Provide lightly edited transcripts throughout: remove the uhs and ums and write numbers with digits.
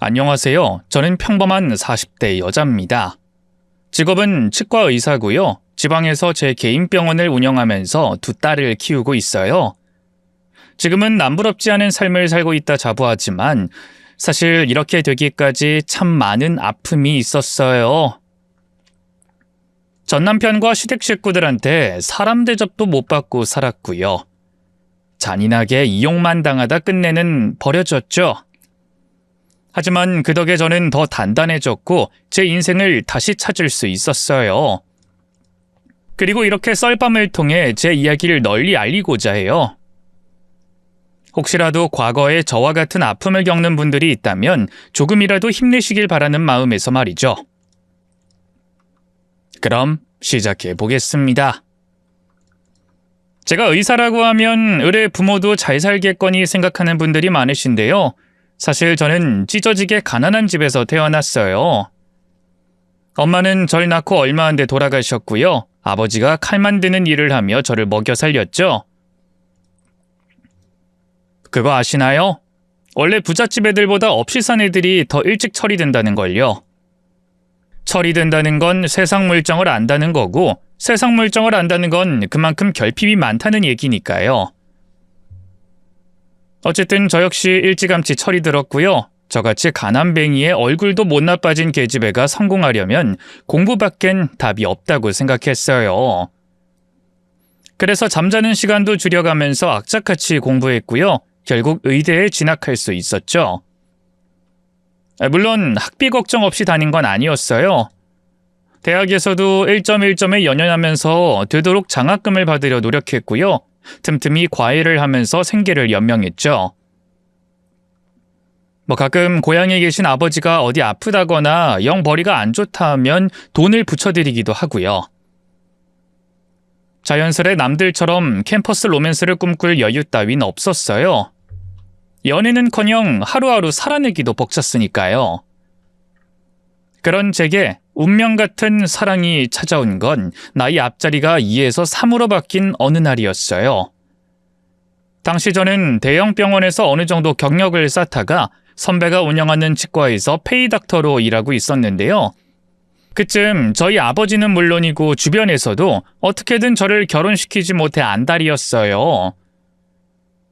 안녕하세요. 저는 평범한 40대 여자입니다. 직업은 치과 의사고요. 지방에서 제 개인 병원을 운영하면서 두 딸을 키우고 있어요. 지금은 남부럽지 않은 삶을 살고 있다 자부하지만 사실 이렇게 되기까지 참 많은 아픔이 있었어요. 전 남편과 시댁 식구들한테 사람 대접도 못 받고 살았고요. 잔인하게 이용만 당하다 끝내는 버려졌죠. 하지만 그 덕에 저는 더 단단해졌고 제 인생을 다시 찾을 수 있었어요. 그리고 이렇게 썰밤을 통해 제 이야기를 널리 알리고자 해요. 혹시라도 과거에 저와 같은 아픔을 겪는 분들이 있다면 조금이라도 힘내시길 바라는 마음에서 말이죠. 그럼 시작해 보겠습니다. 제가 의사라고 하면 의뢰 부모도 잘 살겠거니 생각하는 분들이 많으신데요. 사실 저는 찢어지게 가난한 집에서 태어났어요. 엄마는 절 낳고 얼마 안 돼 돌아가셨고요. 아버지가 칼 만드는 일을 하며 저를 먹여 살렸죠. 그거 아시나요? 원래 부잣집 애들보다 없이 산 애들이 더 일찍 처리된다는 걸요. 처리된다는 건 세상 물정을 안다는 거고 세상 물정을 안다는 건 그만큼 결핍이 많다는 얘기니까요. 어쨌든 저 역시 일찌감치 철이 들었고요. 저같이 가난뱅이에 얼굴도 못 나빠진 계집애가 성공하려면 공부밖엔 답이 없다고 생각했어요. 그래서 잠자는 시간도 줄여가면서 악착같이 공부했고요. 결국 의대에 진학할 수 있었죠. 물론 학비 걱정 없이 다닌 건 아니었어요. 대학에서도 1.1점에 연연하면서 되도록 장학금을 받으려 노력했고요. 틈틈이 과외를 하면서 생계를 연명했죠. 가끔 고향에 계신 아버지가 어디 아프다거나 영 벌이가 안 좋다 하면 돈을 붙여드리기도 하고요. 자연스레 남들처럼 캠퍼스 로맨스를 꿈꿀 여유 따윈 없었어요. 연애는커녕 하루하루 살아내기도 벅찼으니까요. 그런 제게 운명 같은 사랑이 찾아온 건 나이 앞자리가 2에서 3으로 바뀐 어느 날이었어요. 당시 저는 대형 병원에서 어느 정도 경력을 쌓다가 선배가 운영하는 치과에서 페이닥터로 일하고 있었는데요. 그쯤 저희 아버지는 물론이고 주변에서도 어떻게든 저를 결혼시키지 못해 안달이었어요.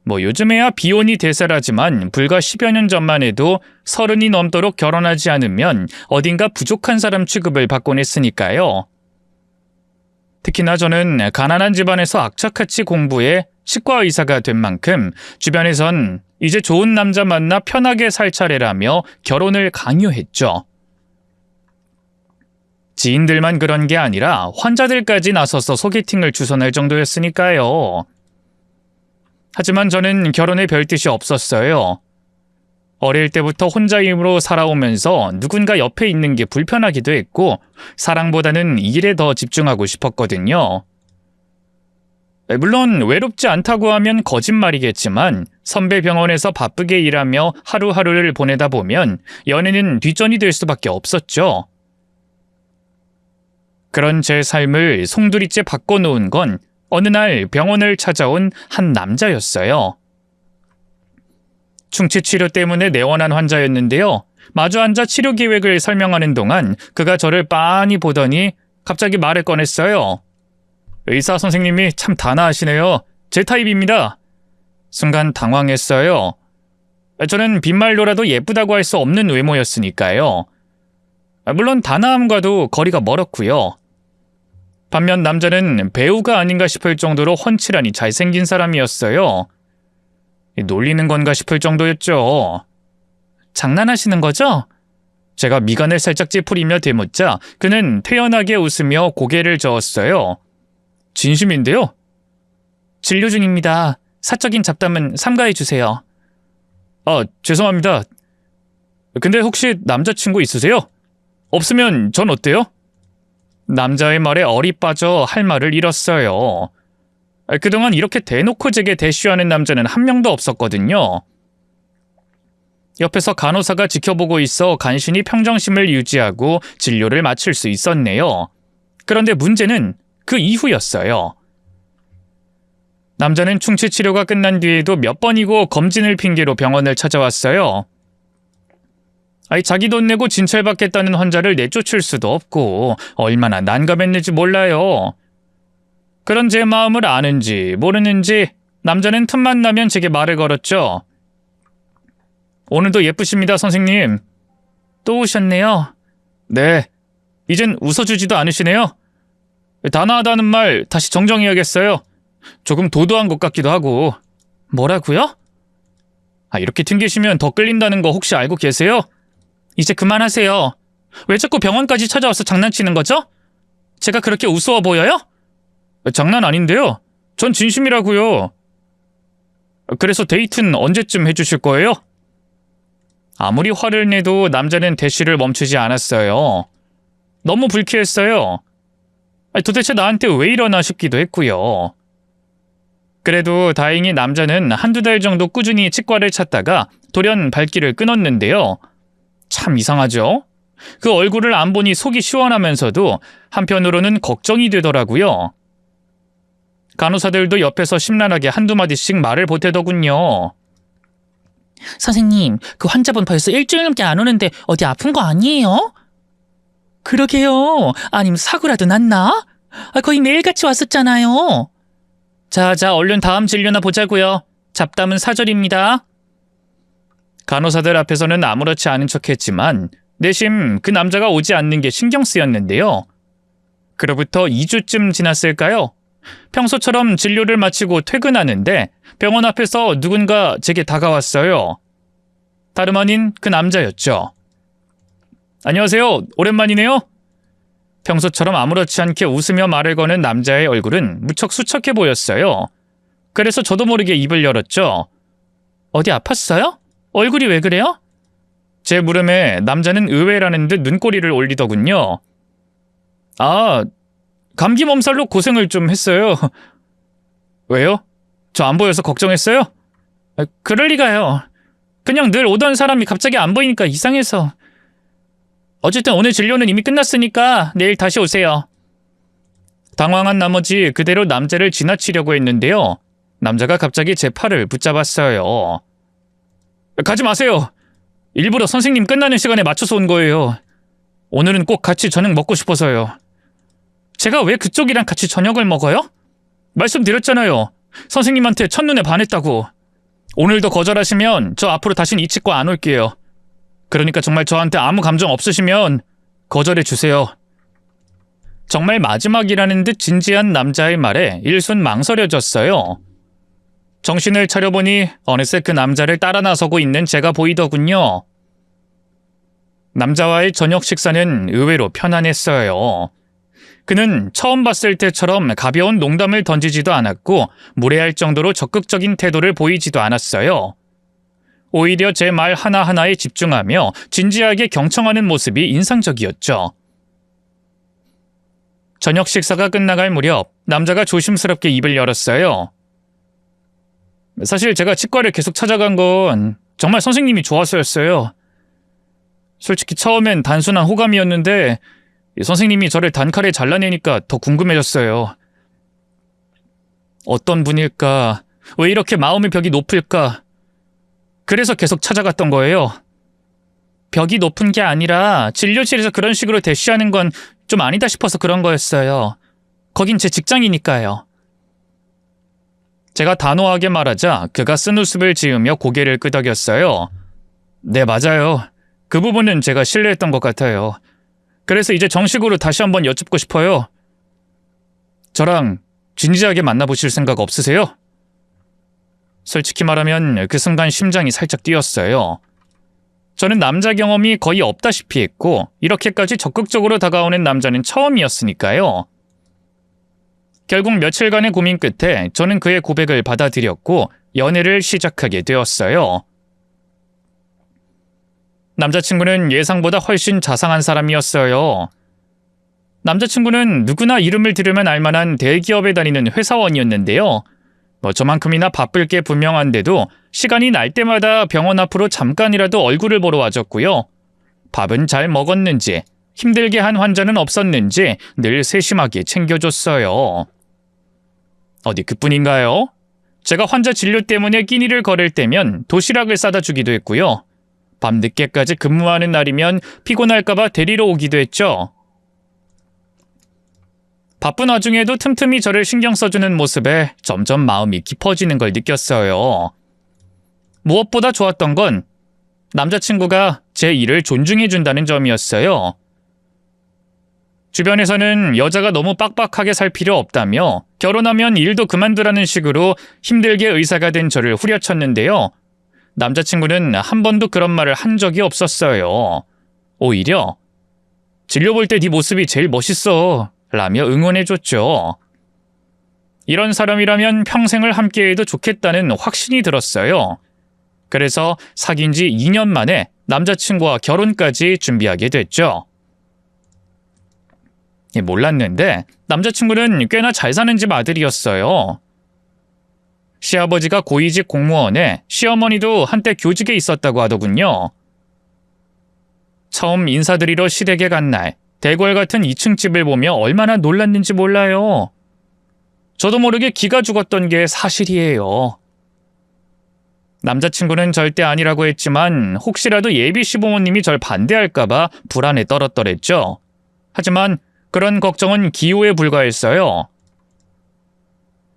요즘에야 비혼이 대세라지만 불과 10여 년 전만 해도 30이 넘도록 결혼하지 않으면 어딘가 부족한 사람 취급을 받곤 했으니까요. 특히나 저는 가난한 집안에서 악착같이 공부해 치과 의사가 된 만큼 주변에선 이제 좋은 남자 만나 편하게 살 차례라며 결혼을 강요했죠. 지인들만 그런 게 아니라 환자들까지 나서서 소개팅을 주선할 정도였으니까요. 하지만 저는 결혼에 별 뜻이 없었어요. 어릴 때부터 혼자 힘으로 살아오면서 누군가 옆에 있는 게 불편하기도 했고 사랑보다는 일에 더 집중하고 싶었거든요. 물론 외롭지 않다고 하면 거짓말이겠지만 선배 병원에서 바쁘게 일하며 하루하루를 보내다 보면 연애는 뒷전이 될 수밖에 없었죠. 그런 제 삶을 송두리째 바꿔놓은 건 어느 날 병원을 찾아온 한 남자였어요. 충치 치료 때문에 내원한 환자였는데요. 마주 앉아 치료 계획을 설명하는 동안 그가 저를 빤히 보더니 갑자기 말을 꺼냈어요. 의사 선생님이 참 단아하시네요. 제 타입입니다. 순간 당황했어요. 저는 빈말로라도 예쁘다고 할 수 없는 외모였으니까요. 물론 단아함과도 거리가 멀었고요. 반면 남자는 배우가 아닌가 싶을 정도로 훤칠하니 잘생긴 사람이었어요. 놀리는 건가 싶을 정도였죠. 장난하시는 거죠? 제가 미간을 살짝 찌푸리며 되묻자 그는 태연하게 웃으며 고개를 저었어요. 진심인데요? 진료 중입니다. 사적인 잡담은 삼가해 주세요. 죄송합니다. 근데 혹시 남자친구 있으세요? 없으면 전 어때요? 남자의 말에 얼이 빠져 할 말을 잃었어요. 그동안 이렇게 대놓고 제게 대쉬하는 남자는 한 명도 없었거든요. 옆에서 간호사가 지켜보고 있어 간신히 평정심을 유지하고 진료를 마칠 수 있었네요. 그런데 문제는 그 이후였어요. 남자는 충치 치료가 끝난 뒤에도 몇 번이고 검진을 핑계로 병원을 찾아왔어요. 자기 돈 내고 진찰받겠다는 환자를 내쫓을 수도 없고 얼마나 난감했는지 몰라요. 그런 제 마음을 아는지 모르는지 남자는 틈만 나면 제게 말을 걸었죠. 오늘도 예쁘십니다, 선생님. 또 오셨네요. 네. 이젠 웃어주지도 않으시네요. 단아하다는 말 다시 정정해야겠어요. 조금 도도한 것 같기도 하고. 뭐라고요? 이렇게 튕기시면 더 끌린다는 거 혹시 알고 계세요? 이제 그만하세요. 왜 자꾸 병원까지 찾아와서 장난치는 거죠? 제가 그렇게 우스워 보여요? 장난 아닌데요. 전 진심이라고요. 그래서 데이트는 언제쯤 해주실 거예요? 아무리 화를 내도 남자는 대시를 멈추지 않았어요. 너무 불쾌했어요. 도대체 나한테 왜 이러나 싶기도 했고요. 그래도 다행히 남자는 한두 달 정도 꾸준히 치과를 찾다가 돌연 발길을 끊었는데요. 참 이상하죠? 그 얼굴을 안 보니 속이 시원하면서도 한편으로는 걱정이 되더라고요. 간호사들도 옆에서 심란하게 한두 마디씩 말을 보태더군요. 선생님, 그 환자분 벌써 일주일 넘게 안 오는데 어디 아픈 거 아니에요? 그러게요. 아니면 사고라도 났나? 거의 매일같이 왔었잖아요. 자, 얼른 다음 진료나 보자고요. 잡담은 사절입니다. 간호사들 앞에서는 아무렇지 않은 척했지만 내심 그 남자가 오지 않는 게 신경 쓰였는데요. 그로부터 2주쯤 지났을까요? 평소처럼 진료를 마치고 퇴근하는데 병원 앞에서 누군가 제게 다가왔어요. 다름 아닌 그 남자였죠. 안녕하세요. 오랜만이네요. 평소처럼 아무렇지 않게 웃으며 말을 거는 남자의 얼굴은 무척 수척해 보였어요. 그래서 저도 모르게 입을 열었죠. 어디 아팠어요? 얼굴이 왜 그래요? 제 물음에 남자는 의외라는 듯 눈꼬리를 올리더군요. 감기 몸살로 고생을 좀 했어요. 왜요? 저 안 보여서 걱정했어요? 그럴 리가요. 그냥 늘 오던 사람이 갑자기 안 보이니까 이상해서. 어쨌든 오늘 진료는 이미 끝났으니까 내일 다시 오세요. 당황한 나머지 그대로 남자를 지나치려고 했는데요. 남자가 갑자기 제 팔을 붙잡았어요. 가지 마세요. 일부러 선생님 끝나는 시간에 맞춰서 온 거예요. 오늘은 꼭 같이 저녁 먹고 싶어서요. 제가 왜 그쪽이랑 같이 저녁을 먹어요? 말씀드렸잖아요. 선생님한테 첫눈에 반했다고. 오늘도 거절하시면 저 앞으로 다신 이 치과 안 올게요. 그러니까 정말 저한테 아무 감정 없으시면 거절해 주세요. 정말 마지막이라는 듯 진지한 남자의 말에 일순 망설여졌어요. 정신을 차려보니 어느새 그 남자를 따라 나서고 있는 제가 보이더군요. 남자와의 저녁 식사는 의외로 편안했어요. 그는 처음 봤을 때처럼 가벼운 농담을 던지지도 않았고 무례할 정도로 적극적인 태도를 보이지도 않았어요. 오히려 제 말 하나하나에 집중하며 진지하게 경청하는 모습이 인상적이었죠. 저녁 식사가 끝나갈 무렵 남자가 조심스럽게 입을 열었어요. 사실 제가 치과를 계속 찾아간 건 정말 선생님이 좋아서였어요. 솔직히 처음엔 단순한 호감이었는데 선생님이 저를 단칼에 잘라내니까 더 궁금해졌어요. 어떤 분일까? 왜 이렇게 마음의 벽이 높을까? 그래서 계속 찾아갔던 거예요. 벽이 높은 게 아니라 진료실에서 그런 식으로 대시하는 건 좀 아니다 싶어서 그런 거였어요. 거긴 제 직장이니까요. 제가 단호하게 말하자 그가 쓴웃음을 지으며 고개를 끄덕였어요. 네, 맞아요. 그 부분은 제가 실례했던 것 같아요. 그래서 이제 정식으로 다시 한번 여쭙고 싶어요. 저랑 진지하게 만나보실 생각 없으세요? 솔직히 말하면 그 순간 심장이 살짝 뛰었어요. 저는 남자 경험이 거의 없다시피 했고 이렇게까지 적극적으로 다가오는 남자는 처음이었으니까요. 결국 며칠간의 고민 끝에 저는 그의 고백을 받아들였고 연애를 시작하게 되었어요. 남자친구는 예상보다 훨씬 자상한 사람이었어요. 남자친구는 누구나 이름을 들으면 알만한 대기업에 다니는 회사원이었는데요. 저만큼이나 바쁠 게 분명한데도 시간이 날 때마다 병원 앞으로 잠깐이라도 얼굴을 보러 와줬고요. 밥은 잘 먹었는지, 힘들게 한 환자는 없었는지 늘 세심하게 챙겨줬어요. 어디 그뿐인가요? 제가 환자 진료 때문에 끼니를 거를 때면 도시락을 싸다 주기도 했고요. 밤늦게까지 근무하는 날이면 피곤할까봐 데리러 오기도 했죠. 바쁜 와중에도 틈틈이 저를 신경 써주는 모습에 점점 마음이 깊어지는 걸 느꼈어요. 무엇보다 좋았던 건 남자친구가 제 일을 존중해준다는 점이었어요. 주변에서는 여자가 너무 빡빡하게 살 필요 없다며 결혼하면 일도 그만두라는 식으로 힘들게 의사가 된 저를 후려쳤는데요. 남자친구는 한 번도 그런 말을 한 적이 없었어요. 오히려 진료 볼 때 네 모습이 제일 멋있어 라며 응원해줬죠. 이런 사람이라면 평생을 함께해도 좋겠다는 확신이 들었어요. 그래서 사귄 지 2년 만에 남자친구와 결혼까지 준비하게 됐죠. 몰랐는데 남자친구는 꽤나 잘 사는 집 아들이었어요. 시아버지가 고위직 공무원에 시어머니도 한때 교직에 있었다고 하더군요. 처음 인사드리러 시댁에 간 날 대궐 같은 2층 집을 보며 얼마나 놀랐는지 몰라요. 저도 모르게 기가 죽었던 게 사실이에요. 남자친구는 절대 아니라고 했지만 혹시라도 예비 시부모님이 절 반대할까봐 불안에 떨었더랬죠. 하지만 그런 걱정은 기호에 불과했어요.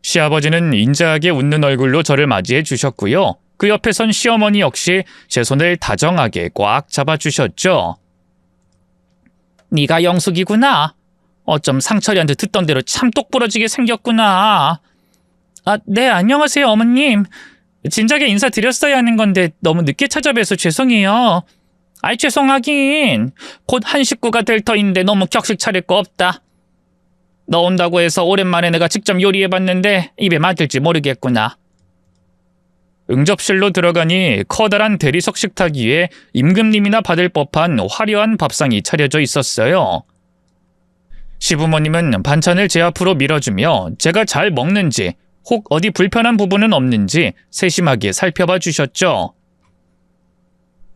시아버지는 인자하게 웃는 얼굴로 저를 맞이해 주셨고요. 그 옆에 선 시어머니 역시 제 손을 다정하게 꽉 잡아주셨죠. 네가 영숙이구나. 어쩜 상철이한테 듣던 대로 참 똑부러지게 생겼구나. 아, 네, 안녕하세요, 어머님. 진작에 인사드렸어야 하는 건데 너무 늦게 찾아뵈서 죄송해요. 아이, 죄송하긴. 곧 한 식구가 될 터인데 너무 격식 차릴 거 없다. 너 온다고 해서 오랜만에 내가 직접 요리해봤는데 입에 맞을지 모르겠구나. 응접실로 들어가니 커다란 대리석 식탁 위에 임금님이나 받을 법한 화려한 밥상이 차려져 있었어요. 시부모님은 반찬을 제 앞으로 밀어주며 제가 잘 먹는지 혹 어디 불편한 부분은 없는지 세심하게 살펴봐 주셨죠.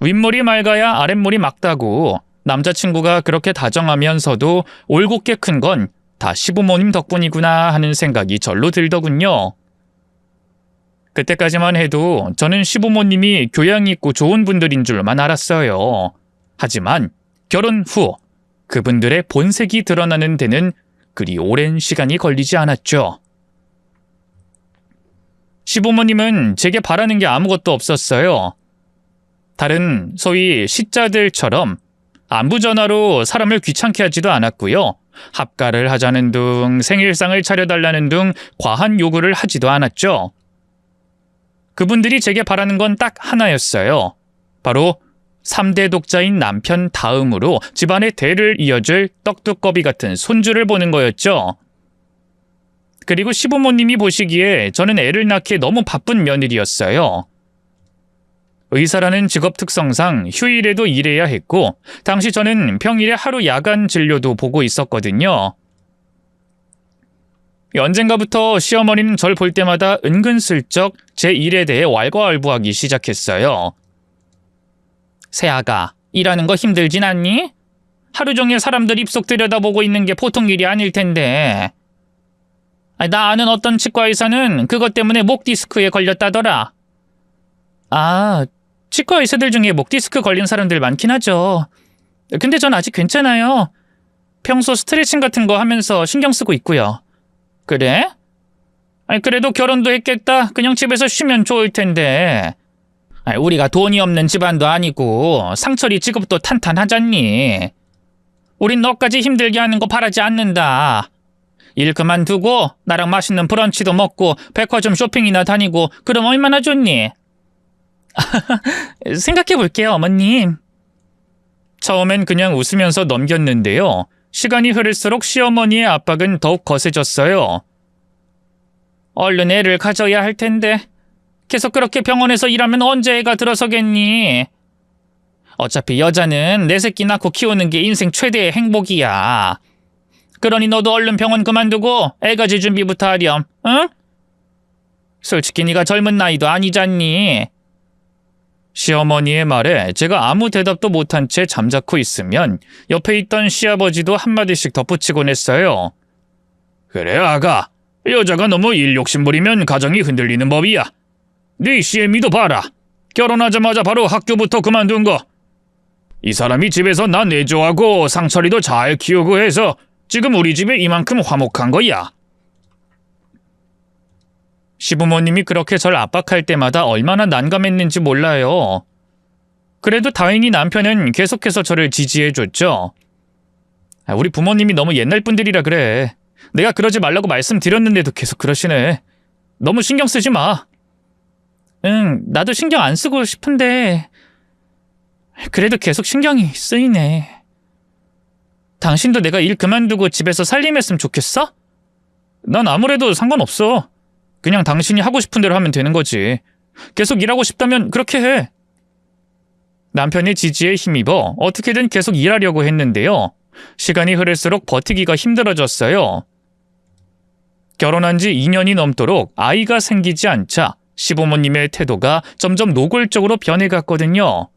윗물이 맑아야 아랫물이 맑다고 남자친구가 그렇게 다정하면서도 올곧게 큰 건 다 시부모님 덕분이구나 하는 생각이 절로 들더군요. 그때까지만 해도 저는 시부모님이 교양 있고 좋은 분들인 줄만 알았어요. 하지만 결혼 후 그분들의 본색이 드러나는 데는 그리 오랜 시간이 걸리지 않았죠. 시부모님은 제게 바라는 게 아무것도 없었어요. 다른 소위 시자들처럼 안부전화로 사람을 귀찮게 하지도 않았고요. 합가를 하자는 둥 생일상을 차려달라는 둥 과한 요구를 하지도 않았죠. 그분들이 제게 바라는 건 딱 하나였어요. 바로 3대 독자인 남편 다음으로 집안의 대를 이어줄 떡두꺼비 같은 손주를 보는 거였죠. 그리고 시부모님이 보시기에 저는 애를 낳기에 너무 바쁜 며느리였어요. 의사라는 직업 특성상 휴일에도 일해야 했고 당시 저는 평일에 하루 야간 진료도 보고 있었거든요. 언젠가부터 시어머니는 절 볼 때마다 은근슬쩍 제 일에 대해 왈가왈부하기 시작했어요. 새아가, 일하는 거 힘들진 않니? 하루 종일 사람들 입속 들여다보고 있는 게 보통 일이 아닐 텐데. 나 아는 어떤 치과 의사는 그것 때문에 목 디스크에 걸렸다더라. 아, 치과 의사들 중에 목 디스크 걸린 사람들 많긴 하죠. 근데 전 아직 괜찮아요. 평소 스트레칭 같은 거 하면서 신경 쓰고 있고요. 그래? 아니, 그래도 결혼도 했겠다. 그냥 집에서 쉬면 좋을 텐데. 아니, 우리가 돈이 없는 집안도 아니고 상철이 직업도 탄탄하잖니. 우린 너까지 힘들게 하는 거 바라지 않는다. 일 그만두고 나랑 맛있는 브런치도 먹고 백화점 쇼핑이나 다니고 그럼 얼마나 좋니? 생각해볼게요, 어머님. 처음엔 그냥 웃으면서 넘겼는데요. 시간이 흐를수록 시어머니의 압박은 더욱 거세졌어요. 얼른 애를 가져야 할 텐데 계속 그렇게 병원에서 일하면 언제 애가 들어서겠니? 어차피 여자는 내 새끼 낳고 키우는 게 인생 최대의 행복이야. 그러니 너도 얼른 병원 그만두고 애 가질 준비부터 하렴, 응? 솔직히 네가 젊은 나이도 아니잖니. 시어머니의 말에 제가 아무 대답도 못한 채 잠자코 있으면 옆에 있던 시아버지도 한마디씩 덧붙이곤 했어요. 그래, 아가. 여자가 너무 일 욕심 부리면 가정이 흔들리는 법이야. 네 시애미도 봐라. 결혼하자마자 바로 학교부터 그만둔 거. 이 사람이 집에서 나 내조하고 상철이도 잘 키우고 해서 지금 우리 집에 이만큼 화목한 거야. 시부모님이 그렇게 절 압박할 때마다 얼마나 난감했는지 몰라요. 그래도 다행히 남편은 계속해서 저를 지지해줬죠. 우리 부모님이 너무 옛날 분들이라 그래. 내가 그러지 말라고 말씀드렸는데도 계속 그러시네. 너무 신경 쓰지 마. 응, 나도 신경 안 쓰고 싶은데 그래도 계속 신경이 쓰이네. 당신도 내가 일 그만두고 집에서 살림했으면 좋겠어? 난 아무래도 상관없어. 그냥 당신이 하고 싶은 대로 하면 되는 거지. 계속 일하고 싶다면 그렇게 해. 남편의 지지에 힘입어 어떻게든 계속 일하려고 했는데요. 시간이 흐를수록 버티기가 힘들어졌어요. 결혼한 지 2년이 넘도록 아이가 생기지 않자 시부모님의 태도가 점점 노골적으로 변해갔거든요.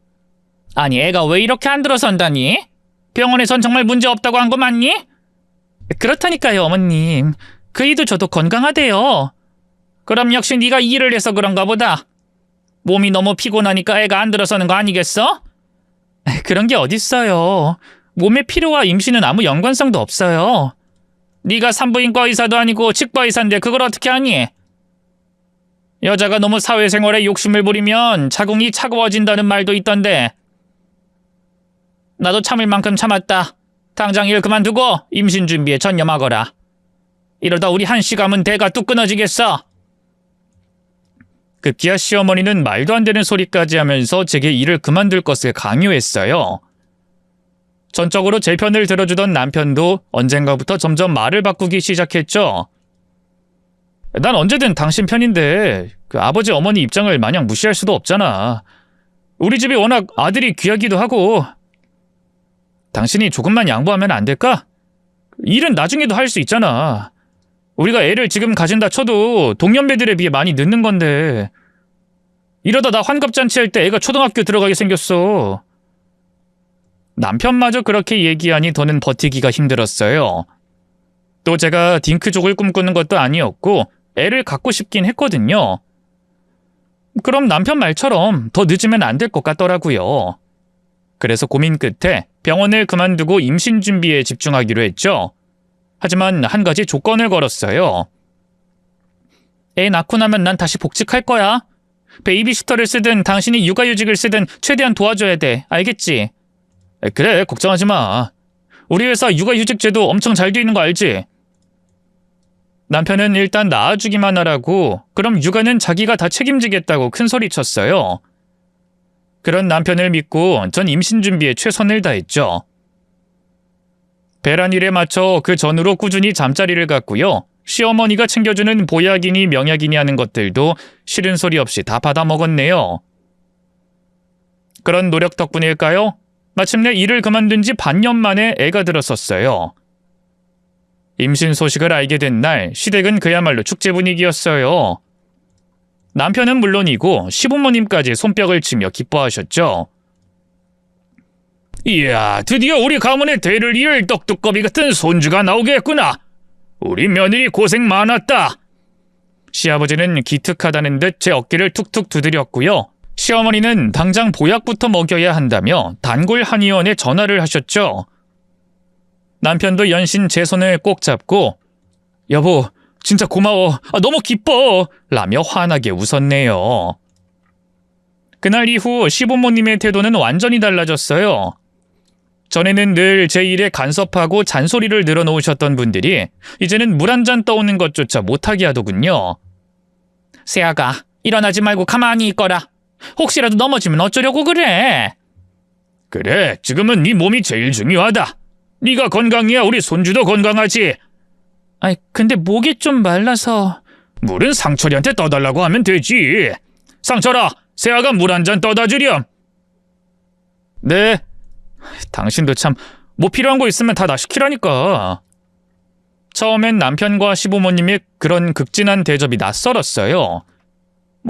아니, 애가 왜 이렇게 안 들어선다니? 병원에선 정말 문제 없다고 한 거 맞니? 그렇다니까요, 어머님. 그 이도 저도 건강하대요. 그럼 역시 네가 일을 해서 그런가 보다. 몸이 너무 피곤하니까 애가 안 들어서는 거 아니겠어? 그런 게 어딨어요. 몸의 피로와 임신은 아무 연관성도 없어요. 네가 산부인과 의사도 아니고 치과 의사인데 그걸 어떻게 아니? 여자가 너무 사회생활에 욕심을 부리면 자궁이 차가워진다는 말도 있던데. 나도 참을 만큼 참았다. 당장 일 그만두고 임신 준비에 전념하거라. 이러다 우리 한씨 가문 대가 뚝 끊어지겠어. 급기야 시어머니는 말도 안 되는 소리까지 하면서 제게 일을 그만둘 것을 강요했어요. 전적으로 제 편을 들어주던 남편도 언젠가부터 점점 말을 바꾸기 시작했죠. 난 언제든 당신 편인데 그 아버지 어머니 입장을 마냥 무시할 수도 없잖아. 우리 집이 워낙 아들이 귀하기도 하고. 당신이 조금만 양보하면 안 될까? 일은 나중에도 할 수 있잖아. 우리가 애를 지금 가진다 쳐도 동년배들에 비해 많이 늦는 건데. 이러다 나 환갑잔치 할 때 애가 초등학교 들어가게 생겼어. 남편마저 그렇게 얘기하니 더는 버티기가 힘들었어요. 또 제가 딩크족을 꿈꾸는 것도 아니었고 애를 갖고 싶긴 했거든요. 그럼 남편 말처럼 더 늦으면 안 될 것 같더라고요. 그래서 고민 끝에 병원을 그만두고 임신 준비에 집중하기로 했죠. 하지만 한 가지 조건을 걸었어요. 애 낳고 나면 난 다시 복직할 거야. 베이비시터를 쓰든 당신이 육아휴직을 쓰든 최대한 도와줘야 돼. 알겠지? 그래, 걱정하지 마. 우리 회사 육아휴직 제도 엄청 잘 돼 있는 거 알지? 남편은 일단 낳아주기만 하라고, 그럼 육아는 자기가 다 책임지겠다고 큰소리쳤어요. 그런 남편을 믿고 전 임신 준비에 최선을 다했죠. 배란일에 맞춰 그 전후로 꾸준히 잠자리를 갔고요. 시어머니가 챙겨주는 보약이니 명약이니 하는 것들도 싫은 소리 없이 다 받아먹었네요. 그런 노력 덕분일까요? 마침내 일을 그만둔 지 반년 만에 애가 들었었어요. 임신 소식을 알게 된 날 시댁은 그야말로 축제 분위기였어요. 남편은 물론이고 시부모님까지 손뼉을 치며 기뻐하셨죠. 이야, 드디어 우리 가문의 대를 이을 떡두꺼비 같은 손주가 나오겠구나. 우리 며느리 고생 많았다. 시아버지는 기특하다는 듯 제 어깨를 툭툭 두드렸고요. 시어머니는 당장 보약부터 먹여야 한다며 단골 한의원에 전화를 하셨죠. 남편도 연신 제 손을 꼭 잡고 여보, 진짜 고마워. 너무 기뻐. 라며 환하게 웃었네요. 그날 이후 시부모님의 태도는 완전히 달라졌어요. 전에는 늘 제 일에 간섭하고 잔소리를 늘어놓으셨던 분들이 이제는 물 한 잔 떠오는 것조차 못하게 하더군요. 세아가, 일어나지 말고 가만히 있거라. 혹시라도 넘어지면 어쩌려고 그래? 그래, 지금은 네 몸이 제일 중요하다. 네가 건강해야 우리 손주도 건강하지. 아이, 근데 목이 좀 말라서. 물은 상철이한테 떠달라고 하면 되지. 상철아, 세아가 물 한 잔 떠다 주렴. 네. 당신도 참, 뭐 필요한 거 있으면 다 시키라니까. 처음엔 남편과 시부모님의 그런 극진한 대접이 낯설었어요.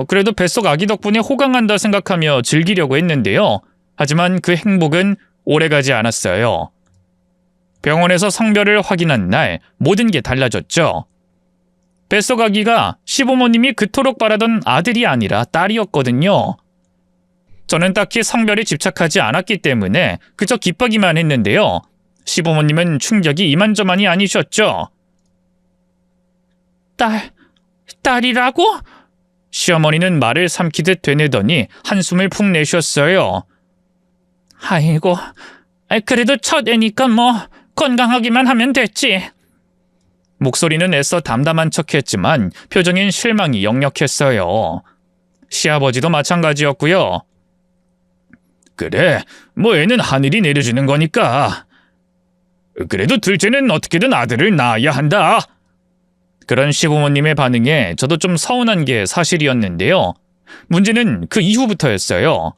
그래도 뱃속 아기 덕분에 호강한다 생각하며 즐기려고 했는데요. 하지만 그 행복은 오래가지 않았어요. 병원에서 성별을 확인한 날 모든 게 달라졌죠. 뱃속 아기가 시부모님이 그토록 바라던 아들이 아니라 딸이었거든요. 저는 딱히 성별에 집착하지 않았기 때문에 그저 기쁘기만 했는데요. 시부모님은 충격이 이만저만이 아니셨죠. 딸이라고? 시어머니는 말을 삼키듯 되뇌더니 한숨을 푹 내쉬었어요. 아이고, 그래도 첫 애니까 뭐 건강하기만 하면 됐지. 목소리는 애써 담담한 척했지만 표정엔 실망이 역력했어요. 시아버지도 마찬가지였고요. 그래, 뭐 애는 하늘이 내려주는 거니까. 그래도 둘째는 어떻게든 아들을 낳아야 한다. 그런 시부모님의 반응에 저도 좀 서운한 게 사실이었는데요. 문제는 그 이후부터였어요.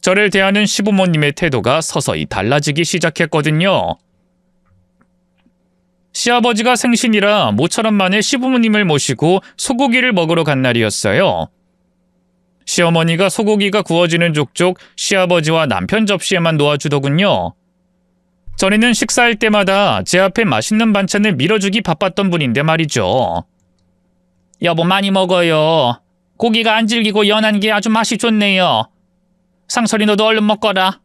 저를 대하는 시부모님의 태도가 서서히 달라지기 시작했거든요. 시아버지가 생신이라 모처럼 만에 시부모님을 모시고 소고기를 먹으러 간 날이었어요. 시어머니가 소고기가 구워지는 족족 시아버지와 남편 접시에만 놓아주더군요. 전에는 식사할 때마다 제 앞에 맛있는 반찬을 밀어주기 바빴던 분인데 말이죠. 여보 많이 먹어요. 고기가 안 질기고 연한 게 아주 맛이 좋네요. 상설이 너도 얼른 먹거라.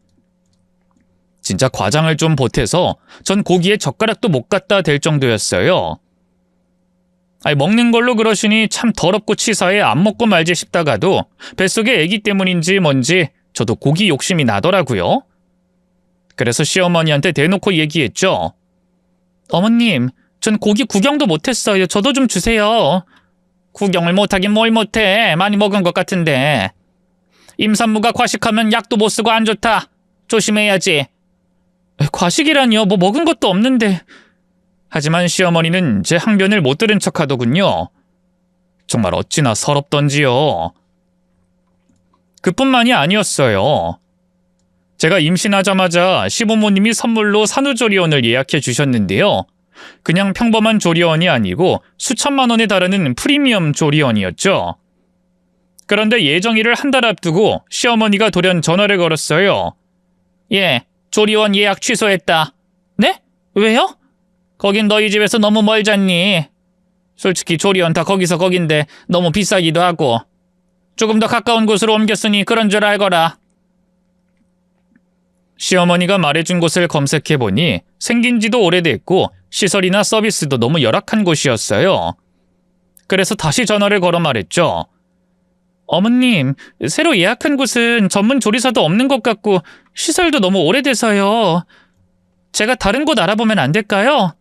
진짜 과장을 좀 보태서 전 고기에 젓가락도 못 갖다 댈 정도였어요. 먹는 걸로 그러시니 참 더럽고 치사해 안 먹고 말지 싶다가도 뱃속에 애기 때문인지 뭔지 저도 고기 욕심이 나더라고요. 그래서 시어머니한테 대놓고 얘기했죠. 어머님, 전 고기 구경도 못했어요. 저도 좀 주세요. 구경을 못하긴 뭘 못해. 많이 먹은 것 같은데. 임산부가 과식하면 약도 못 쓰고 안 좋다. 조심해야지. 과식이라니요? 뭐 먹은 것도 없는데. 하지만 시어머니는 제 항변을 못 들은 척하더군요. 정말 어찌나 서럽던지요. 그뿐만이 아니었어요. 제가 임신하자마자 시부모님이 선물로 산후조리원을 예약해 주셨는데요. 그냥 평범한 조리원이 아니고 수천만 원에 달하는 프리미엄 조리원이었죠. 그런데 예정일을 한 달 앞두고 시어머니가 돌연 전화를 걸었어요. 예, 조리원 예약 취소했다. 네? 왜요? 거긴 너희 집에서 너무 멀잖니. 솔직히 조리원 다 거기서 거긴데 너무 비싸기도 하고. 조금 더 가까운 곳으로 옮겼으니 그런 줄 알거라. 시어머니가 말해준 곳을 검색해보니 생긴 지도 오래됐고 시설이나 서비스도 너무 열악한 곳이었어요. 그래서 다시 전화를 걸어 말했죠. 어머님, 새로 예약한 곳은 전문 조리사도 없는 것 같고 시설도 너무 오래돼서요. 제가 다른 곳 알아보면 안 될까요?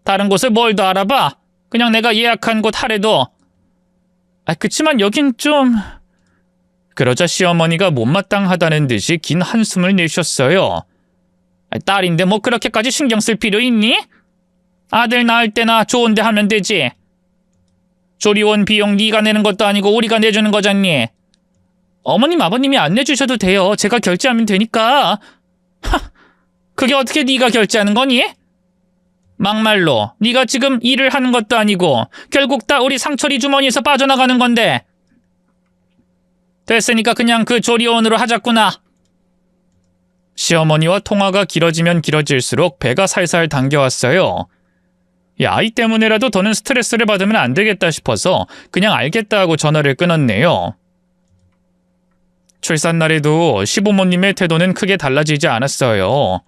다른 곳을 뭘 더 알아봐? 그냥 내가 예약한 곳 하래도. 그치만 여긴 좀... 그러자 시어머니가 못마땅하다는 듯이 긴 한숨을 내셨어요. 딸인데 뭐 그렇게까지 신경 쓸 필요 있니? 아들 낳을 때나 좋은데 하면 되지. 조리원 비용 네가 내는 것도 아니고 우리가 내주는 거잖니. 어머님 아버님이 안 내주셔도 돼요. 제가 결제하면 되니까. 그게 어떻게 네가 결제하는 거니? 막말로 네가 지금 일을 하는 것도 아니고 결국 다 우리 상철이 주머니에서 빠져나가는 건데. 됐으니까 그냥 그 조리원으로 하자꾸나. 시어머니와 통화가 길어지면 길어질수록 배가 살살 당겨왔어요. 이 아이 때문에라도 더는 스트레스를 받으면 안 되겠다 싶어서 그냥 알겠다 하고 전화를 끊었네요. 출산날에도 시부모님의 태도는 크게 달라지지 않았어요.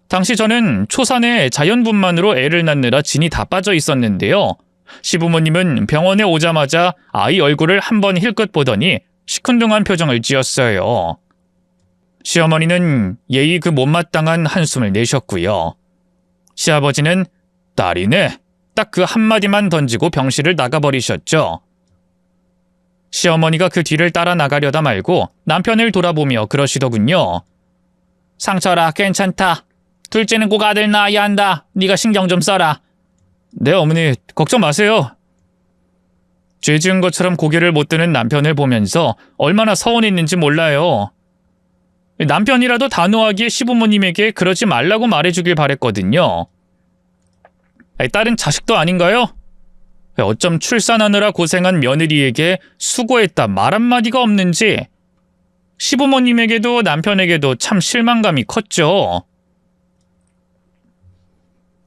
당시 저는 초산에 자연분만으로 애를 낳느라 진이 다 빠져 있었는데요. 시부모님은 병원에 오자마자 아이 얼굴을 한번 힐끗 보더니 시큰둥한 표정을 지었어요. 시어머니는 예의 그 못마땅한 한숨을 내셨고요. 시아버지는 딸이네, 딱 그 한마디만 던지고 병실을 나가버리셨죠. 시어머니가 그 뒤를 따라 나가려다 말고 남편을 돌아보며 그러시더군요. 상철아, 괜찮다. 둘째는 꼭 아들 낳아야 한다. 네가 신경 좀 써라. 네, 어머니, 걱정 마세요. 죄 지은 것처럼 고개를 못 드는 남편을 보면서 얼마나 서운했는지 몰라요. 남편이라도 단호하게 시부모님에게 그러지 말라고 말해주길 바랬거든요. 딸은 자식도 아닌가요? 어쩜 출산하느라 고생한 며느리에게 수고했다 말 한마디가 없는지 시부모님에게도 남편에게도 참 실망감이 컸죠.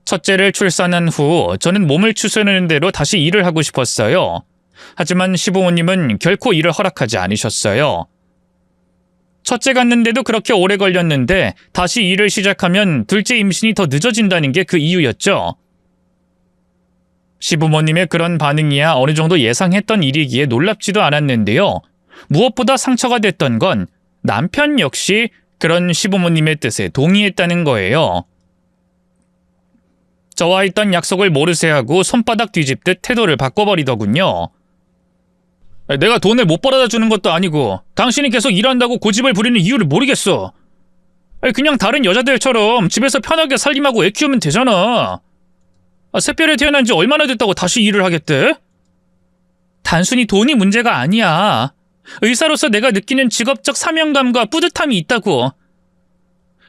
첫째를 출산한 후 저는 몸을 추스르는 대로 다시 일을 하고 싶었어요. 하지만 시부모님은 결코 일을 허락하지 않으셨어요. 첫째 갔는데도 그렇게 오래 걸렸는데 다시 일을 시작하면 둘째 임신이 더 늦어진다는 게 그 이유였죠. 시부모님의 그런 반응이야 어느 정도 예상했던 일이기에 놀랍지도 않았는데요. 무엇보다 상처가 됐던 건 남편 역시 그런 시부모님의 뜻에 동의했다는 거예요. 저와 있던 약속을 모르쇠하고 손바닥 뒤집듯 태도를 바꿔버리더군요. 내가 돈을 못 벌어다 주는 것도 아니고 당신이 계속 일한다고 고집을 부리는 이유를 모르겠어. 그냥 다른 여자들처럼 집에서 편하게 살림하고 애 키우면 되잖아. 새별에 태어난 지 얼마나 됐다고 다시 일을 하겠대? 단순히 돈이 문제가 아니야. 의사로서 내가 느끼는 직업적 사명감과 뿌듯함이 있다고.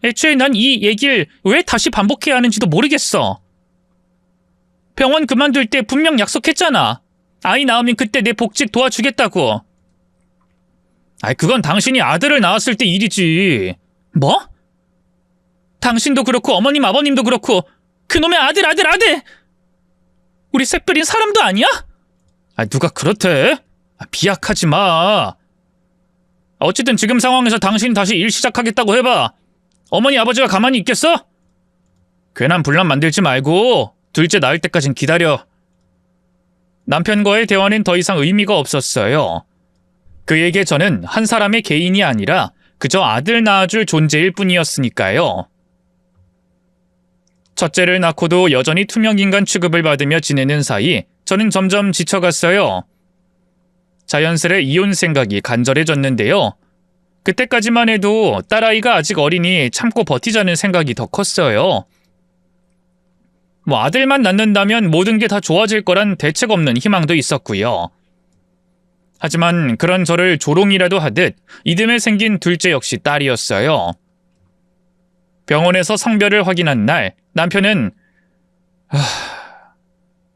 애초에 난 이 얘기를 왜 다시 반복해야 하는지도 모르겠어. 병원 그만둘 때 분명 약속했잖아. 아이 낳으면 그때 내 복직 도와주겠다고. 그건 당신이 아들을 낳았을 때 일이지. 뭐? 당신도 그렇고 어머님 아버님도 그렇고 그놈의 아들! 우리 새별인 사람도 아니야? 누가 그렇대? 비약하지 마. 어쨌든 지금 상황에서 당신 다시 일 시작하겠다고 해봐. 어머니 아버지가 가만히 있겠어? 괜한 분란 만들지 말고 둘째 낳을 때까진 기다려. 남편과의 대화는 더 이상 의미가 없었어요. 그에게 저는 한 사람의 개인이 아니라 그저 아들 낳아줄 존재일 뿐이었으니까요. 첫째를 낳고도 여전히 투명인간 취급을 받으며 지내는 사이 저는 점점 지쳐갔어요. 자연스레 이혼 생각이 간절해졌는데요. 그때까지만 해도 딸아이가 아직 어리니 참고 버티자는 생각이 더 컸어요. 아들만 낳는다면 모든 게 다 좋아질 거란 대책 없는 희망도 있었고요. 하지만 그런 저를 조롱이라도 하듯 이듬해 생긴 둘째 역시 딸이었어요. 병원에서 성별을 확인한 날 남편은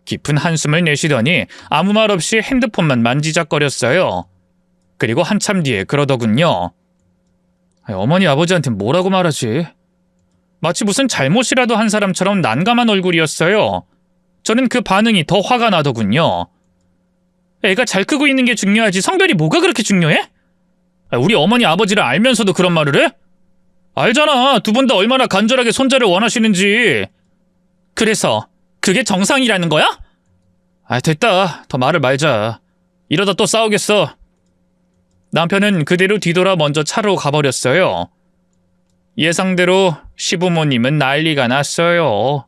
깊은 한숨을 내쉬더니 아무 말 없이 핸드폰만 만지작거렸어요. 그리고 한참 뒤에 그러더군요. 어머니 아버지한테 뭐라고 말하지? 마치 무슨 잘못이라도 한 사람처럼 난감한 얼굴이었어요. 저는 그 반응이 더 화가 나더군요. 애가 잘 크고 있는 게 중요하지 성별이 뭐가 그렇게 중요해? 우리 어머니 아버지를 알면서도 그런 말을 해? 알잖아. 두 분 다 얼마나 간절하게 손자를 원하시는지. 그래서 그게 정상이라는 거야? 됐다. 더 말을 말자. 이러다 또 싸우겠어. 남편은 그대로 뒤돌아 먼저 차로 가버렸어요. 예상대로 시부모님은 난리가 났어요.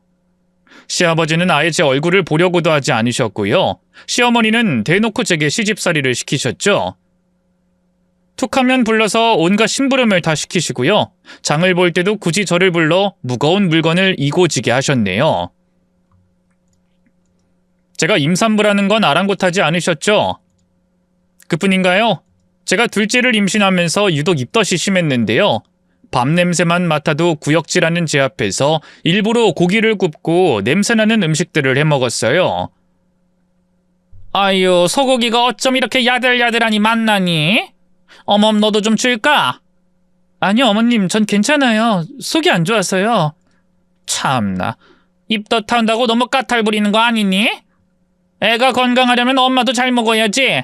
시아버지는 아예 제 얼굴을 보려고도 하지 않으셨고요. 시어머니는 대놓고 제게 시집살이를 시키셨죠. 툭하면 불러서 온갖 심부름을 다 시키시고요. 장을 볼 때도 굳이 저를 불러 무거운 물건을 이고지게 하셨네요. 제가 임산부라는 건 아랑곳하지 않으셨죠? 그뿐인가요? 제가 둘째를 임신하면서 유독 입덧이 심했는데요. 밥 냄새만 맡아도 구역질하는 제 앞에서 일부러 고기를 굽고 냄새나는 음식들을 해먹었어요. 아유, 소고기가 어쩜 이렇게 야들야들하니 맛나니? 어멈 너도 좀 줄까? 아니요 어머님 전 괜찮아요. 속이 안 좋아서요. 참나 입덧한다고 너무 까탈 부리는 거 아니니? 애가 건강하려면 엄마도 잘 먹어야지.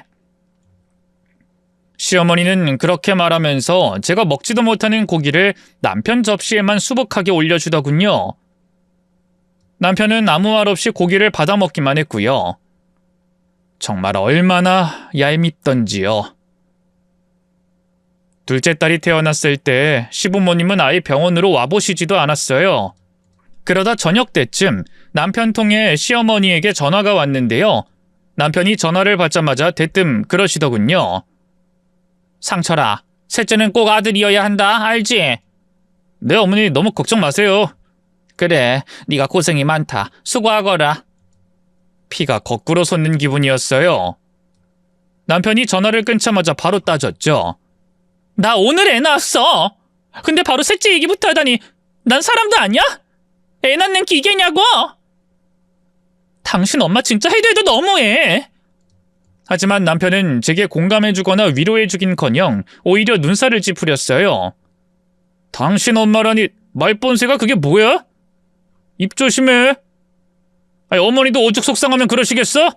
시어머니는 그렇게 말하면서 제가 먹지도 못하는 고기를 남편 접시에만 수북하게 올려주더군요. 남편은 아무 말 없이 고기를 받아먹기만 했고요. 정말 얼마나 얄밉던지요. 둘째 딸이 태어났을 때 시부모님은 아예 병원으로 와보시지도 않았어요. 그러다 저녁 때쯤 남편 통해 시어머니에게 전화가 왔는데요. 남편이 전화를 받자마자 대뜸 그러시더군요. 상철아, 셋째는 꼭 아들이어야 한다, 알지? 네 어머니 너무 걱정 마세요. 그래, 네가 고생이 많다. 수고하거라. 피가 거꾸로 솟는 기분이었어요. 남편이 전화를 끊자마자 바로 따졌죠. 나 오늘 애 낳았어. 근데 바로 셋째 얘기부터 하다니 난 사람도 아니야? 애 낳는 기계냐고? 당신 엄마 진짜 해도 너무해. 하지만 남편은 제게 공감해주거나 위로해주긴커녕 오히려 눈살을 찌푸렸어요. 당신 엄마라니 말본새가 그게 뭐야? 입 조심해. 어머니도 오죽 속상하면 그러시겠어?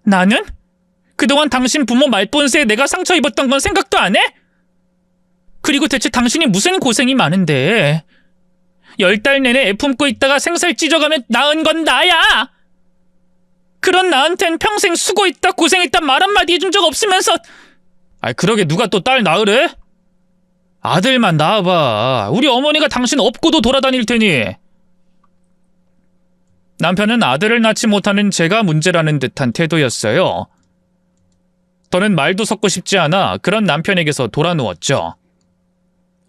나는? 그동안 당신 부모 말본새에 내가 상처 입었던 건 생각도 안 해? 그리고 대체 당신이 무슨 고생이 많은데? 10달 내내 애 품고 있다가 생살 찢어가며 낳은 건 나야! 그런 나한텐 평생 수고했다 고생했다 말 한마디 해준 적 없으면서. 그러게 누가 또 딸 낳으래? 아들만 낳아봐. 우리 어머니가 당신 업고도 돌아다닐 테니. 남편은 아들을 낳지 못하는 제가 문제라는 듯한 태도였어요. 더는 말도 섞고 싶지 않아 그런 남편에게서 돌아누웠죠.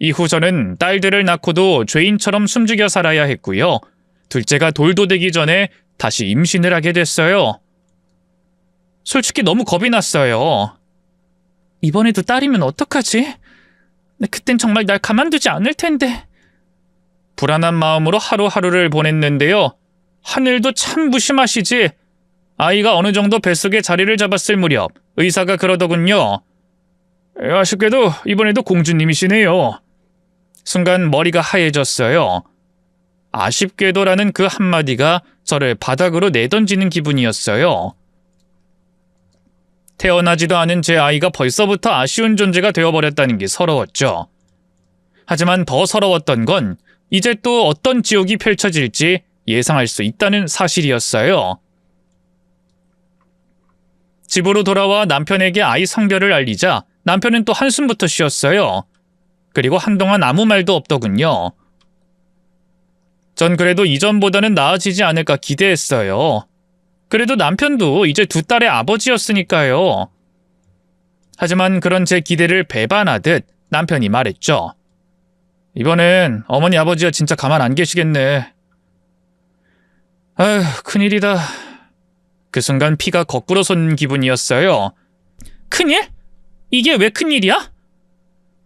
이후 저는 딸들을 낳고도 죄인처럼 숨죽여 살아야 했고요. 둘째가 돌도 되기 전에 다시 임신을 하게 됐어요. 솔직히 너무 겁이 났어요. 이번에도 딸이면 어떡하지? 그땐 정말 날 가만두지 않을 텐데. 불안한 마음으로 하루하루를 보냈는데요. 하늘도 참 무심하시지. 아이가 어느 정도 뱃속에 자리를 잡았을 무렵 의사가 그러더군요. 아쉽게도 이번에도 공주님이시네요. 순간 머리가 하얘졌어요. 아쉽게도라는 그 한마디가 저를 바닥으로 내던지는 기분이었어요. 태어나지도 않은 제 아이가 벌써부터 아쉬운 존재가 되어버렸다는 게 서러웠죠. 하지만 더 서러웠던 건 이제 또 어떤 지옥이 펼쳐질지 예상할 수 있다는 사실이었어요. 집으로 돌아와 남편에게 아이 성별을 알리자 남편은 또 한숨부터 쉬었어요. 그리고 한동안 아무 말도 없더군요. 전 그래도 이전보다는 나아지지 않을까 기대했어요. 그래도 남편도 이제 두 딸의 아버지였으니까요. 하지만 그런 제 기대를 배반하듯 남편이 말했죠. 이번엔 어머니 아버지가 진짜 가만 안 계시겠네. 아휴, 큰일이다. 그 순간 피가 거꾸로 솟는 기분이었어요. 큰일? 이게 왜 큰일이야?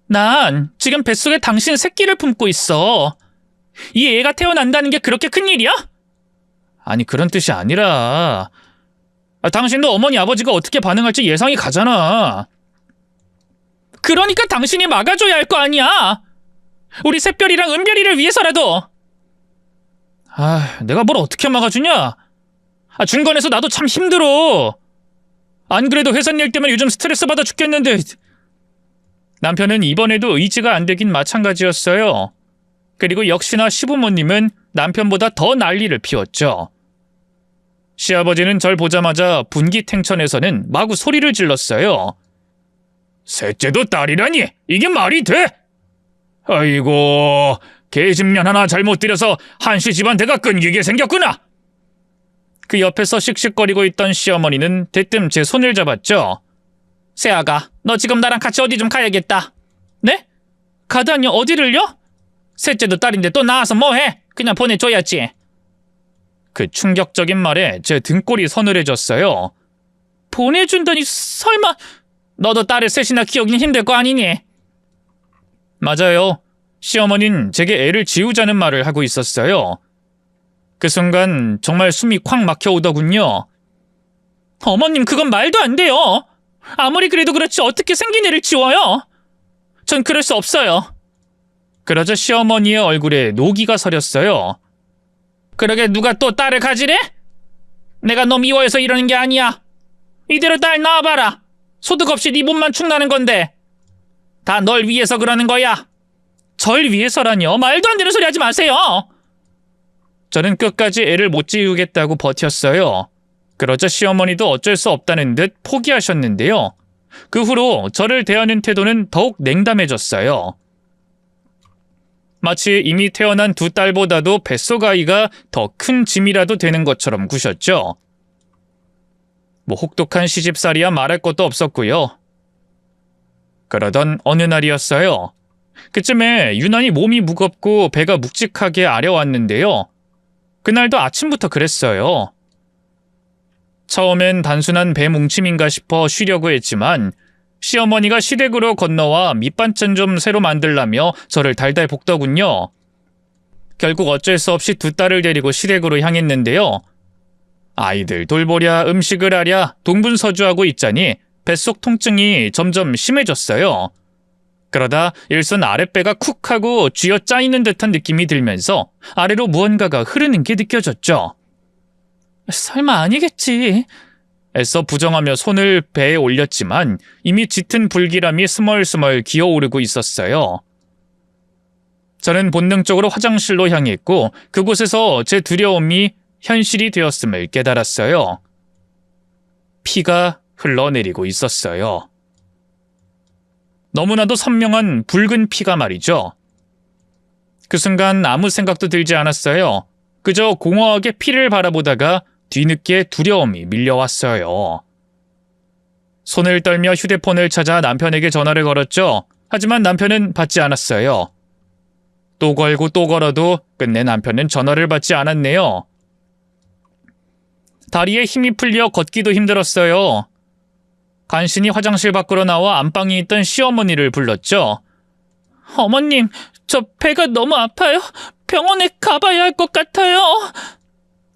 난 지금 뱃속에 당신 새끼를 품고 있어. 이 애가 태어난다는 게 그렇게 큰일이야? 아니, 그런 뜻이 아니라 당신도 어머니 아버지가 어떻게 반응할지 예상이 가잖아. 그러니까 당신이 막아줘야 할 거 아니야. 우리 샛별이랑 은별이를 위해서라도. 내가 뭘 어떻게 막아주냐? 중간에서 나도 참 힘들어. 안 그래도 회사 일 때문에 요즘 스트레스 받아 죽겠는데. 남편은 이번에도 의지가 안 되긴 마찬가지였어요. 그리고 역시나 시부모님은 남편보다 더 난리를 피웠죠. 시아버지는 절 보자마자 분기탱천에서는 마구 소리를 질렀어요. 셋째도 딸이라니 이게 말이 돼? 아이고, 계집년 하나 잘못 들여서 한씨 집안 대가 끊기게 생겼구나. 그 옆에서 씩씩거리고 있던 시어머니는 대뜸 제 손을 잡았죠. 새아가, 너 지금 나랑 같이 어디 좀 가야겠다. 네? 가다니 어디를요? 셋째도 딸인데 또 나와서 뭐해? 그냥 보내줘야지. 그 충격적인 말에 제 등골이 서늘해졌어요. 보내준다니 설마. 너도 딸을 셋이나 키우긴 힘들 거 아니니? 맞아요. 시어머니는 제게 애를 지우자는 말을 하고 있었어요. 그 순간 정말 숨이 콱 막혀오더군요. 어머님, 그건 말도 안 돼요. 아무리 그래도 그렇지 어떻게 생긴 애를 지워요? 전 그럴 수 없어요. 그러자 시어머니의 얼굴에 노기가 서렸어요. 그러게 누가 또 딸을 가지래? 내가 너 미워해서 이러는 게 아니야. 이대로 딸 낳아봐라. 소득 없이 네 몸만 축나는 건데. 다 널 위해서 그러는 거야. 절 위해서라뇨? 말도 안 되는 소리 하지 마세요. 저는 끝까지 애를 못 지우겠다고 버텼어요. 그러자 시어머니도 어쩔 수 없다는 듯 포기하셨는데요. 그 후로 저를 대하는 태도는 더욱 냉담해졌어요. 마치 이미 태어난 두 딸보다도 뱃속 아이가 더 큰 짐이라도 되는 것처럼 구셨죠. 뭐 혹독한 시집살이야 말할 것도 없었고요. 그러던 어느 날이었어요. 그쯤에 유난히 몸이 무겁고 배가 묵직하게 아려왔는데요. 그날도 아침부터 그랬어요. 처음엔 단순한 배 뭉침인가 싶어 쉬려고 했지만 시어머니가 시댁으로 건너와 밑반찬 좀 새로 만들라며 저를 달달 볶더군요. 결국 어쩔 수 없이 두 딸을 데리고 시댁으로 향했는데요. 아이들 돌보랴 음식을 하랴 동분서주하고 있자니 뱃속 통증이 점점 심해졌어요. 그러다 일선 아랫배가 쿡 하고 쥐어짜이는 듯한 느낌이 들면서 아래로 무언가가 흐르는 게 느껴졌죠. 설마 아니겠지. 애써 부정하며 손을 배에 올렸지만 이미 짙은 불길함이 스멀스멀 기어오르고 있었어요. 저는 본능적으로 화장실로 향했고 그곳에서 제 두려움이 현실이 되었음을 깨달았어요. 피가 흘러내리고 있었어요. 너무나도 선명한 붉은 피가 말이죠. 그 순간 아무 생각도 들지 않았어요. 그저 공허하게 피를 바라보다가 뒤늦게 두려움이 밀려왔어요. 손을 떨며 휴대폰을 찾아 남편에게 전화를 걸었죠. 하지만 남편은 받지 않았어요. 또 걸고 또 걸어도 끝내 남편은 전화를 받지 않았네요. 다리에 힘이 풀려 걷기도 힘들었어요. 간신히 화장실 밖으로 나와 안방에 있던 시어머니를 불렀죠. 어머님, 저 배가 너무 아파요. 병원에 가봐야 할 것 같아요.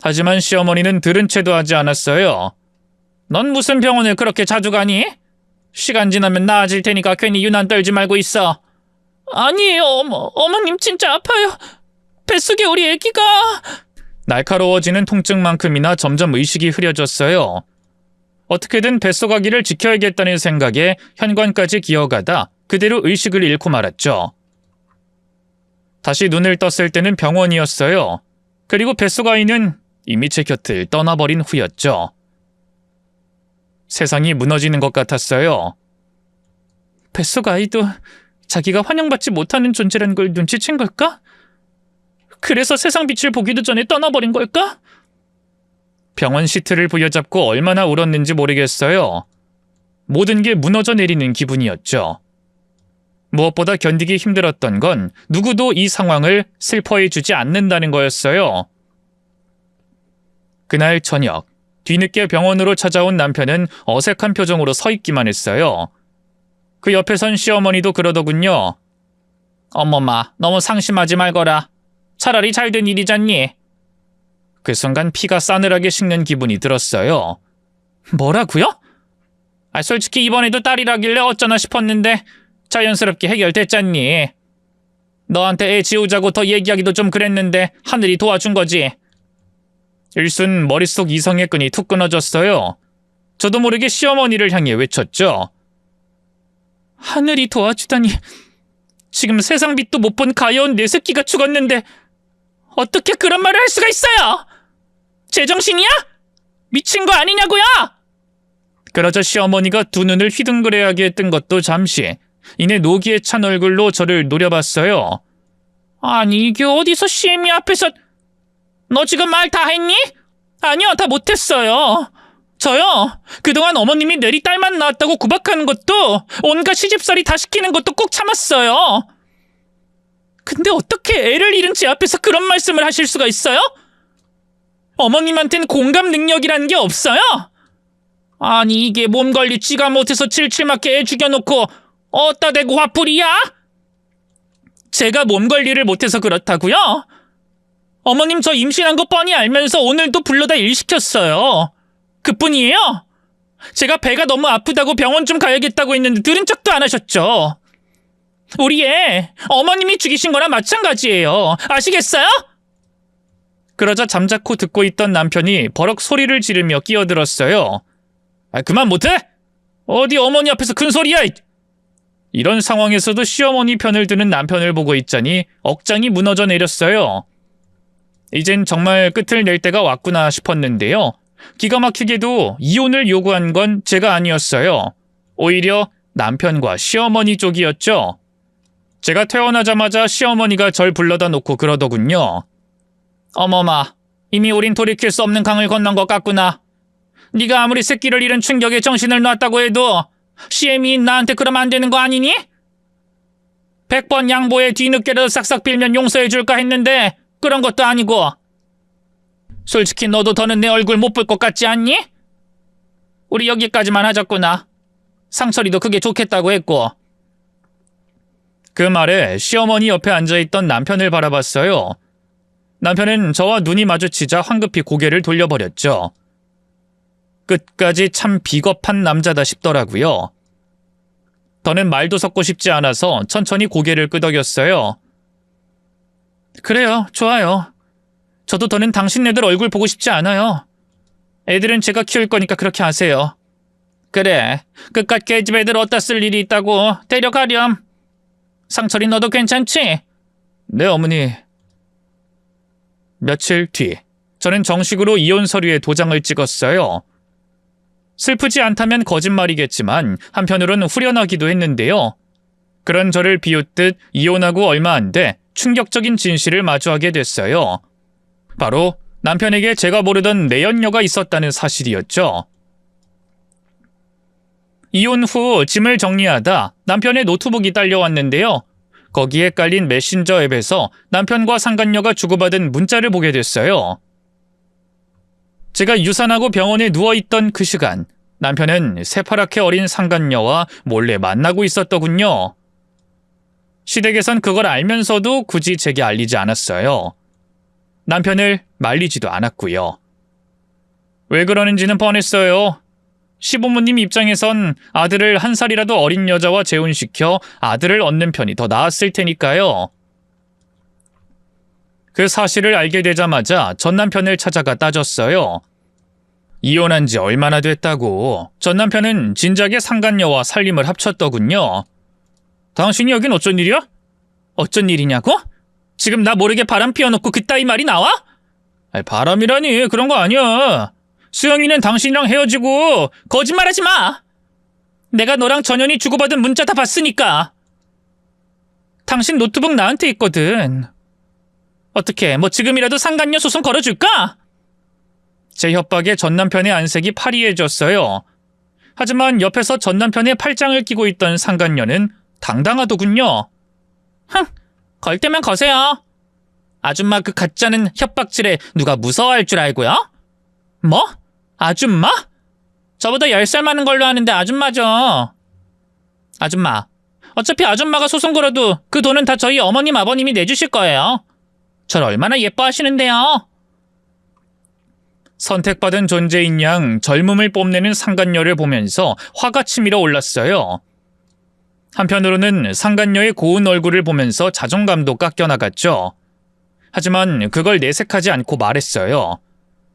하지만 시어머니는 들은 채도 하지 않았어요. 넌 무슨 병원을 그렇게 자주 가니? 시간 지나면 나아질 테니까 괜히 유난 떨지 말고 있어. 아니에요, 어머님 진짜 아파요. 뱃속에 우리 애기가... 날카로워지는 통증만큼이나 점점 의식이 흐려졌어요. 어떻게든 뱃속 아기를 지켜야겠다는 생각에 현관까지 기어가다 그대로 의식을 잃고 말았죠. 다시 눈을 떴을 때는 병원이었어요. 그리고 뱃속 아이는 이미 제 곁을 떠나버린 후였죠. 세상이 무너지는 것 같았어요. 뱃속 아이도 자기가 환영받지 못하는 존재라는 걸 눈치챈 걸까? 그래서 세상 빛을 보기도 전에 떠나버린 걸까? 병원 시트를 부여잡고 얼마나 울었는지 모르겠어요. 모든 게 무너져 내리는 기분이었죠. 무엇보다 견디기 힘들었던 건 누구도 이 상황을 슬퍼해주지 않는다는 거였어요. 그날 저녁, 뒤늦게 병원으로 찾아온 남편은 어색한 표정으로 서 있기만 했어요. 그 옆에 선 시어머니도 그러더군요. 어머마, 너무 상심하지 말거라. 차라리 잘된 일이잖니. 그 순간 피가 싸늘하게 식는 기분이 들었어요. 뭐라고요? 솔직히 이번에도 딸이라길래 어쩌나 싶었는데 자연스럽게 해결됐잖니. 너한테 애 지우자고 더 얘기하기도 좀 그랬는데 하늘이 도와준 거지. 일순 머릿속 이성의 끈이 툭 끊어졌어요. 저도 모르게 시어머니를 향해 외쳤죠. 하늘이 도와주다니. 지금 세상 빛도 못 본 가여운 내 새끼가 죽었는데 어떻게 그런 말을 할 수가 있어요? 제정신이야? 미친 거 아니냐고요? 그러자 시어머니가 두 눈을 휘둥그레하게 했던 것도 잠시, 이내 노기에 찬 얼굴로 저를 노려봤어요. 아니 이게 어디서 시애미 앞에서... 너 지금 말 다 했니? 아니요, 다 못했어요. 저요, 그동안 어머님이 내리 딸만 낳았다고 구박하는 것도 온갖 시집살이 다 시키는 것도 꼭 참았어요. 근데 어떻게 애를 잃은 제 앞에서 그런 말씀을 하실 수가 있어요? 어머님한테는 공감 능력이라는 게 없어요? 아니 이게 몸관리 쥐가 못해서 칠칠맞게 애 죽여놓고 어따 대고 화풀이야? 제가 몸관리를 못해서 그렇다고요? 어머님 저 임신한 거 뻔히 알면서 오늘도 불러다 일 시켰어요. 그뿐이에요? 제가 배가 너무 아프다고 병원 좀 가야겠다고 했는데 들은 척도 안 하셨죠. 우리 애 어머님이 죽이신 거랑 마찬가지예요. 아시겠어요? 그러자 잠자코 듣고 있던 남편이 버럭 소리를 지르며 끼어들었어요. 그만 못해? 어디 어머니 앞에서 큰 소리야! 이런 상황에서도 시어머니 편을 드는 남편을 보고 있자니 억장이 무너져 내렸어요. 이젠 정말 끝을 낼 때가 왔구나 싶었는데요. 기가 막히게도 이혼을 요구한 건 제가 아니었어요. 오히려 남편과 시어머니 쪽이었죠. 제가 퇴원하자마자 시어머니가 절 불러다 놓고 그러더군요. 어머마, 이미 우린 돌이킬 수 없는 강을 건넌 것 같구나. 네가 아무리 새끼를 잃은 충격에 정신을 놨다고 해도 시애미인 나한테 그러면 안 되는 거 아니니? 100번 양보해 뒤늦게라도 싹싹 빌면 용서해 줄까 했는데 그런 것도 아니고. 솔직히 너도 더는 내 얼굴 못 볼 것 같지 않니? 우리 여기까지만 하자꾸나. 상철이도 그게 좋겠다고 했고. 그 말에 시어머니 옆에 앉아있던 남편을 바라봤어요. 남편은 저와 눈이 마주치자 황급히 고개를 돌려버렸죠. 끝까지 참 비겁한 남자다 싶더라고요. 더는 말도 섞고 싶지 않아서 천천히 고개를 끄덕였어요. 그래요, 좋아요. 저도 더는 당신네들 얼굴 보고 싶지 않아요. 애들은 제가 키울 거니까 그렇게 하세요. 그래, 그깟 계집 애들 어디다 쓸 일이 있다고 데려가렴. 상철이 너도 괜찮지? 네, 어머니. 며칠 뒤, 저는 정식으로 이혼 서류에 도장을 찍었어요. 슬프지 않다면 거짓말이겠지만 한편으론 후련하기도 했는데요. 그런 저를 비웃듯 이혼하고 얼마 안 돼 충격적인 진실을 마주하게 됐어요. 바로 남편에게 제가 모르던 내연녀가 있었다는 사실이었죠. 이혼 후 짐을 정리하다 남편의 노트북이 딸려왔는데요. 거기에 깔린 메신저 앱에서 남편과 상간녀가 주고받은 문자를 보게 됐어요. 제가 유산하고 병원에 누워있던 그 시간, 남편은 새파랗게 어린 상간녀와 몰래 만나고 있었더군요. 시댁에선 그걸 알면서도 굳이 제게 알리지 않았어요. 남편을 말리지도 않았고요. 왜 그러는지는 뻔했어요. 시부모님 입장에선 아들을 1살이라도 어린 여자와 재혼시켜 아들을 얻는 편이 더 나았을 테니까요. 그 사실을 알게 되자마자 전 남편을 찾아가 따졌어요. 이혼한 지 얼마나 됐다고. 전 남편은 진작에 상간녀와 살림을 합쳤더군요. 당신이 여긴 어쩐 일이야? 어쩐 일이냐고? 지금 나 모르게 바람 피워놓고 그따위 말이 나와? 바람이라니 그런 거 아니야. 수영이는 당신이랑 헤어지고 거짓말하지 마. 내가 너랑 전현이 주고받은 문자 다 봤으니까. 당신 노트북 나한테 있거든. 어떻게 뭐 지금이라도 상간녀 소송 걸어줄까? 제 협박에 전 남편의 안색이 파리해졌어요. 하지만 옆에서 전 남편의 팔짱을 끼고 있던 상간녀는 당당하더군요. 흥, 걸 때면 거세요. 아줌마 그 가짜는 협박질에 누가 무서워할 줄 알고요? 뭐? 아줌마? 저보다 10살 많은 걸로 아는데 아줌마죠. 아줌마, 어차피 아줌마가 소송 걸어도 그 돈은 다 저희 어머님 아버님이 내주실 거예요. 절 얼마나 예뻐하시는데요. 선택받은 존재인 양 젊음을 뽐내는 상간녀를 보면서 화가 치밀어 올랐어요. 한편으로는 상간녀의 고운 얼굴을 보면서 자존감도 깎여나갔죠. 하지만 그걸 내색하지 않고 말했어요.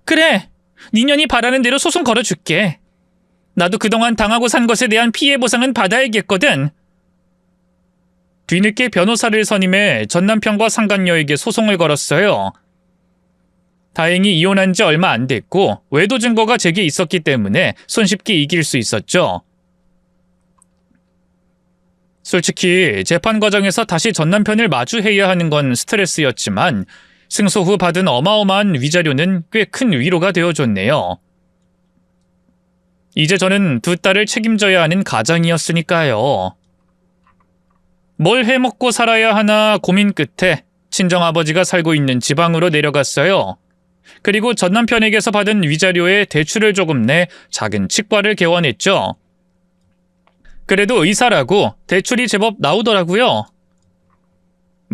그래, 니년이 바라는 대로 소송 걸어줄게. 나도 그동안 당하고 산 것에 대한 피해 보상은 받아야겠거든. 뒤늦게 변호사를 선임해 전 남편과 상간녀에게 소송을 걸었어요. 다행히 이혼한 지 얼마 안 됐고 외도 증거가 제게 있었기 때문에 손쉽게 이길 수 있었죠. 솔직히 재판 과정에서 다시 전 남편을 마주해야 하는 건 스트레스였지만 승소 후 받은 어마어마한 위자료는 꽤 큰 위로가 되어줬네요. 이제 저는 두 딸을 책임져야 하는 가장이었으니까요. 뭘 해먹고 살아야 하나 고민 끝에 친정아버지가 살고 있는 지방으로 내려갔어요. 그리고 전 남편에게서 받은 위자료에 대출을 조금 내 작은 치과를 개원했죠. 그래도 의사라고 대출이 제법 나오더라고요.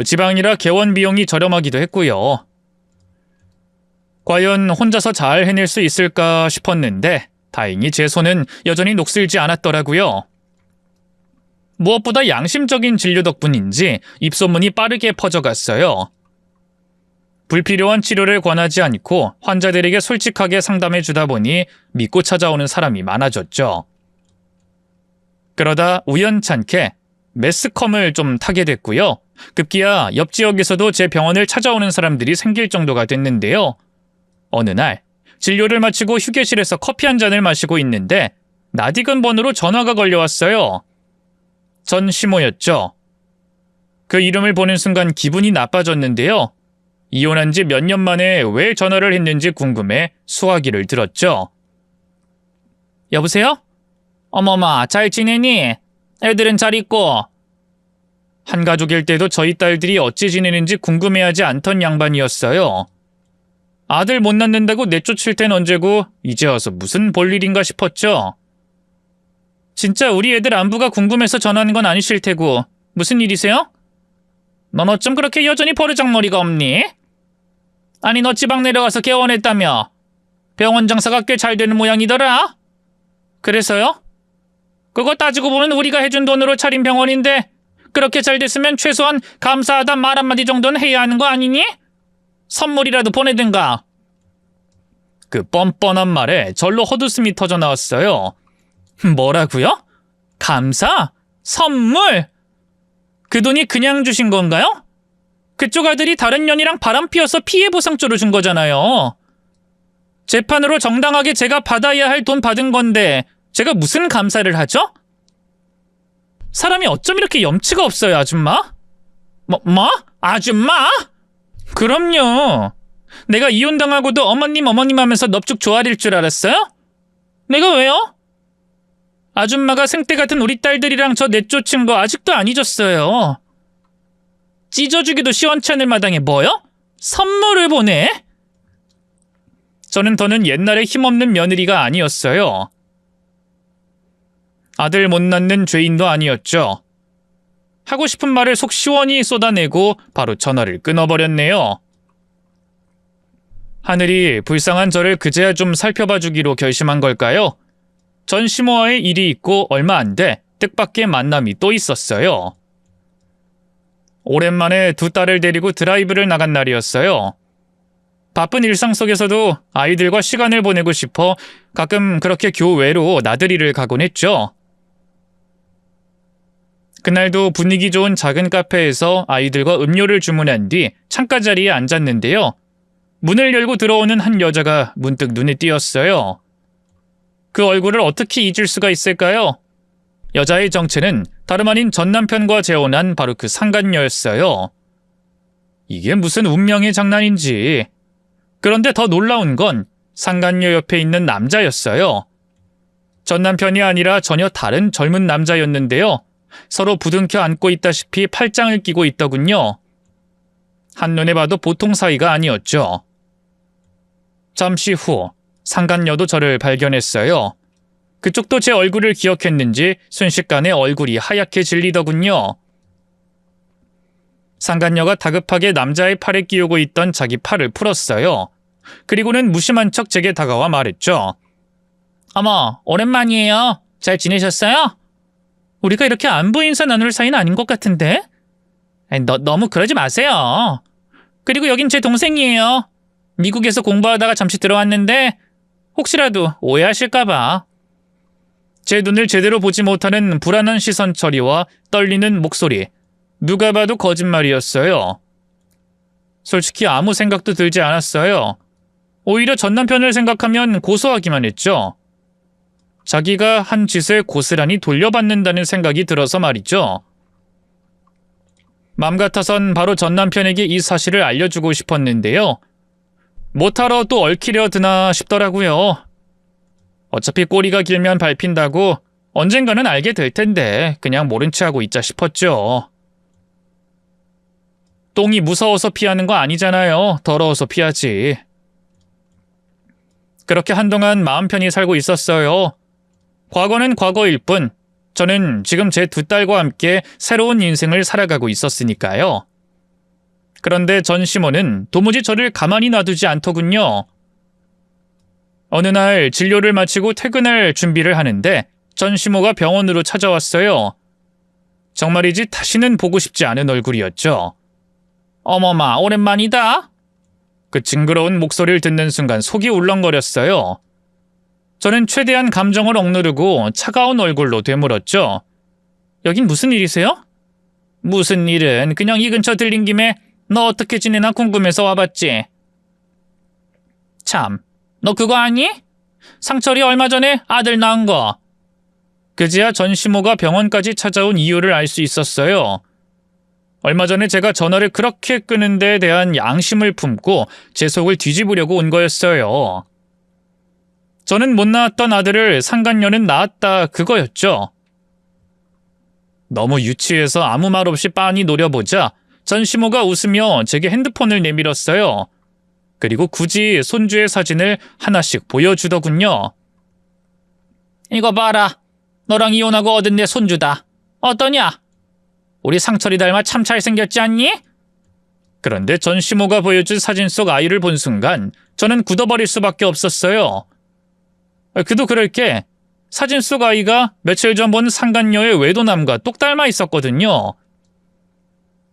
지방이라 개원 비용이 저렴하기도 했고요. 과연 혼자서 잘 해낼 수 있을까 싶었는데 다행히 제 손은 여전히 녹슬지 않았더라고요. 무엇보다 양심적인 진료 덕분인지 입소문이 빠르게 퍼져갔어요. 불필요한 치료를 권하지 않고 환자들에게 솔직하게 상담해 주다 보니 믿고 찾아오는 사람이 많아졌죠. 그러다 우연찮게 매스컴을 좀 타게 됐고요. 급기야 옆 지역에서도 제 병원을 찾아오는 사람들이 생길 정도가 됐는데요. 어느 날 진료를 마치고 휴게실에서 커피 한 잔을 마시고 있는데 낯익은 번호로 전화가 걸려왔어요. 전 시모였죠. 그 이름을 보는 순간 기분이 나빠졌는데요. 이혼한 지 몇 년 만에 왜 전화를 했는지 궁금해 수화기를 들었죠. 여보세요? 어머마, 잘 지내니? 애들은 잘 있고? 한 가족일 때도 저희 딸들이 어찌 지내는지 궁금해하지 않던 양반이었어요. 아들 못 낳는다고 내쫓을 땐 언제고 이제 와서 무슨 볼일인가 싶었죠. 진짜 우리 애들 안부가 궁금해서 전화하는 건 아니실 테고 무슨 일이세요? 넌 어쩜 그렇게 여전히 버르장머리가 없니? 아니 너 지방 내려가서 개원했다며. 병원 장사가 꽤 잘 되는 모양이더라. 그래서요? 그거 따지고 보면 우리가 해준 돈으로 차린 병원인데 그렇게 잘 됐으면 최소한 감사하다 말 한마디 정도는 해야 하는 거 아니니? 선물이라도 보내든가. 그 뻔뻔한 말에 절로 헛웃음이 터져 나왔어요. 뭐라고요? 감사? 선물? 그 돈이 그냥 주신 건가요? 그쪽 아들이 다른 년이랑 바람 피워서 피해 보상조로 준 거잖아요. 재판으로 정당하게 제가 받아야 할 돈 받은 건데 제가 무슨 감사를 하죠? 사람이 어쩜 이렇게 염치가 없어요, 아줌마? 뭐? 아줌마? 그럼요. 내가 이혼당하고도 어머님 하면서 넙죽 조아릴 줄 알았어요? 내가 왜요? 아줌마가 생떼 같은 우리 딸들이랑 저 내쫓은 거 아직도 안 잊었어요. 찢어주기도 시원찮을 마당에 뭐요? 선물을 보내? 저는 더는 옛날에 힘없는 며느리가 아니었어요. 아들 못 낳는 죄인도 아니었죠. 하고 싶은 말을 속 시원히 쏟아내고 바로 전화를 끊어버렸네요. 하늘이 불쌍한 저를 그제야 좀 살펴봐 주기로 결심한 걸까요? 전 시모와의 일이 있고 얼마 안 돼 뜻밖의 만남이 또 있었어요. 오랜만에 두 딸을 데리고 드라이브를 나간 날이었어요. 바쁜 일상 속에서도 아이들과 시간을 보내고 싶어 가끔 그렇게 교외로 나들이를 가곤 했죠. 그날도 분위기 좋은 작은 카페에서 아이들과 음료를 주문한 뒤 창가 자리에 앉았는데요. 문을 열고 들어오는 한 여자가 문득 눈에 띄었어요. 그 얼굴을 어떻게 잊을 수가 있을까요? 여자의 정체는 다름 아닌 전 남편과 재혼한 바로 그 상간녀였어요. 이게 무슨 운명의 장난인지. 그런데 더 놀라운 건 상간녀 옆에 있는 남자였어요. 전 남편이 아니라 전혀 다른 젊은 남자였는데요. 서로 부둥켜 안고 있다시피 팔짱을 끼고 있더군요. 한눈에 봐도 보통 사이가 아니었죠. 잠시 후 상간녀도 저를 발견했어요. 그쪽도 제 얼굴을 기억했는지 순식간에 얼굴이 하얗게 질리더군요. 상간녀가 다급하게 남자의 팔에 끼우고 있던 자기 팔을 풀었어요. 그리고는 무심한 척 제게 다가와 말했죠. 어머, 오랜만이에요. 잘 지내셨어요? 우리가 이렇게 안부 인사 나눌 사이는 아닌 것 같은데? 너무 그러지 마세요. 그리고 여긴 제 동생이에요. 미국에서 공부하다가 잠시 들어왔는데 혹시라도 오해하실까봐. 제 눈을 제대로 보지 못하는 불안한 시선 처리와 떨리는 목소리. 누가 봐도 거짓말이었어요. 솔직히 아무 생각도 들지 않았어요. 오히려 전 남편을 생각하면 고소하기만 했죠. 자기가 한 짓을 고스란히 돌려받는다는 생각이 들어서 말이죠. 맘 같아선 바로 전 남편에게 이 사실을 알려주고 싶었는데요. 못하러 또 얽히려 드나 싶더라고요. 어차피 꼬리가 길면 밟힌다고 언젠가는 알게 될 텐데 그냥 모른 체 하고 있자 싶었죠. 똥이 무서워서 피하는 거 아니잖아요. 더러워서 피하지. 그렇게 한동안 마음 편히 살고 있었어요. 과거는 과거일 뿐 저는 지금 제 두 딸과 함께 새로운 인생을 살아가고 있었으니까요. 그런데 전 시모는 도무지 저를 가만히 놔두지 않더군요. 어느 날 진료를 마치고 퇴근할 준비를 하는데 전 시모가 병원으로 찾아왔어요. 정말이지 다시는 보고 싶지 않은 얼굴이었죠. 어머마, 오랜만이다. 그 징그러운 목소리를 듣는 순간 속이 울렁거렸어요. 저는 최대한 감정을 억누르고 차가운 얼굴로 되물었죠. 여긴 무슨 일이세요? 무슨 일은 그냥 이 근처 들린 김에 너 어떻게 지내나 궁금해서 와봤지. 참, 너 그거 아니? 상철이 얼마 전에 아들 낳은 거. 그제야 전 시모가 병원까지 찾아온 이유를 알 수 있었어요. 얼마 전에 제가 전화를 그렇게 끄는 데에 대한 양심을 품고 제 속을 뒤집으려고 온 거였어요. 저는 못 낳았던 아들을 상간녀는 낳았다 그거였죠. 너무 유치해서 아무 말 없이 빤히 노려보자 전 시모가 웃으며 제게 핸드폰을 내밀었어요. 그리고 굳이 손주의 사진을 하나씩 보여주더군요. 이거 봐라. 너랑 이혼하고 얻은 내 손주다. 어떠냐? 우리 상철이 닮아 참 잘생겼지 않니? 그런데 전 시모가 보여준 사진 속 아이를 본 순간 저는 굳어버릴 수밖에 없었어요. 그도 그럴 게 사진 속 아이가 며칠 전 본 상간녀의 외도남과 똑 닮아 있었거든요.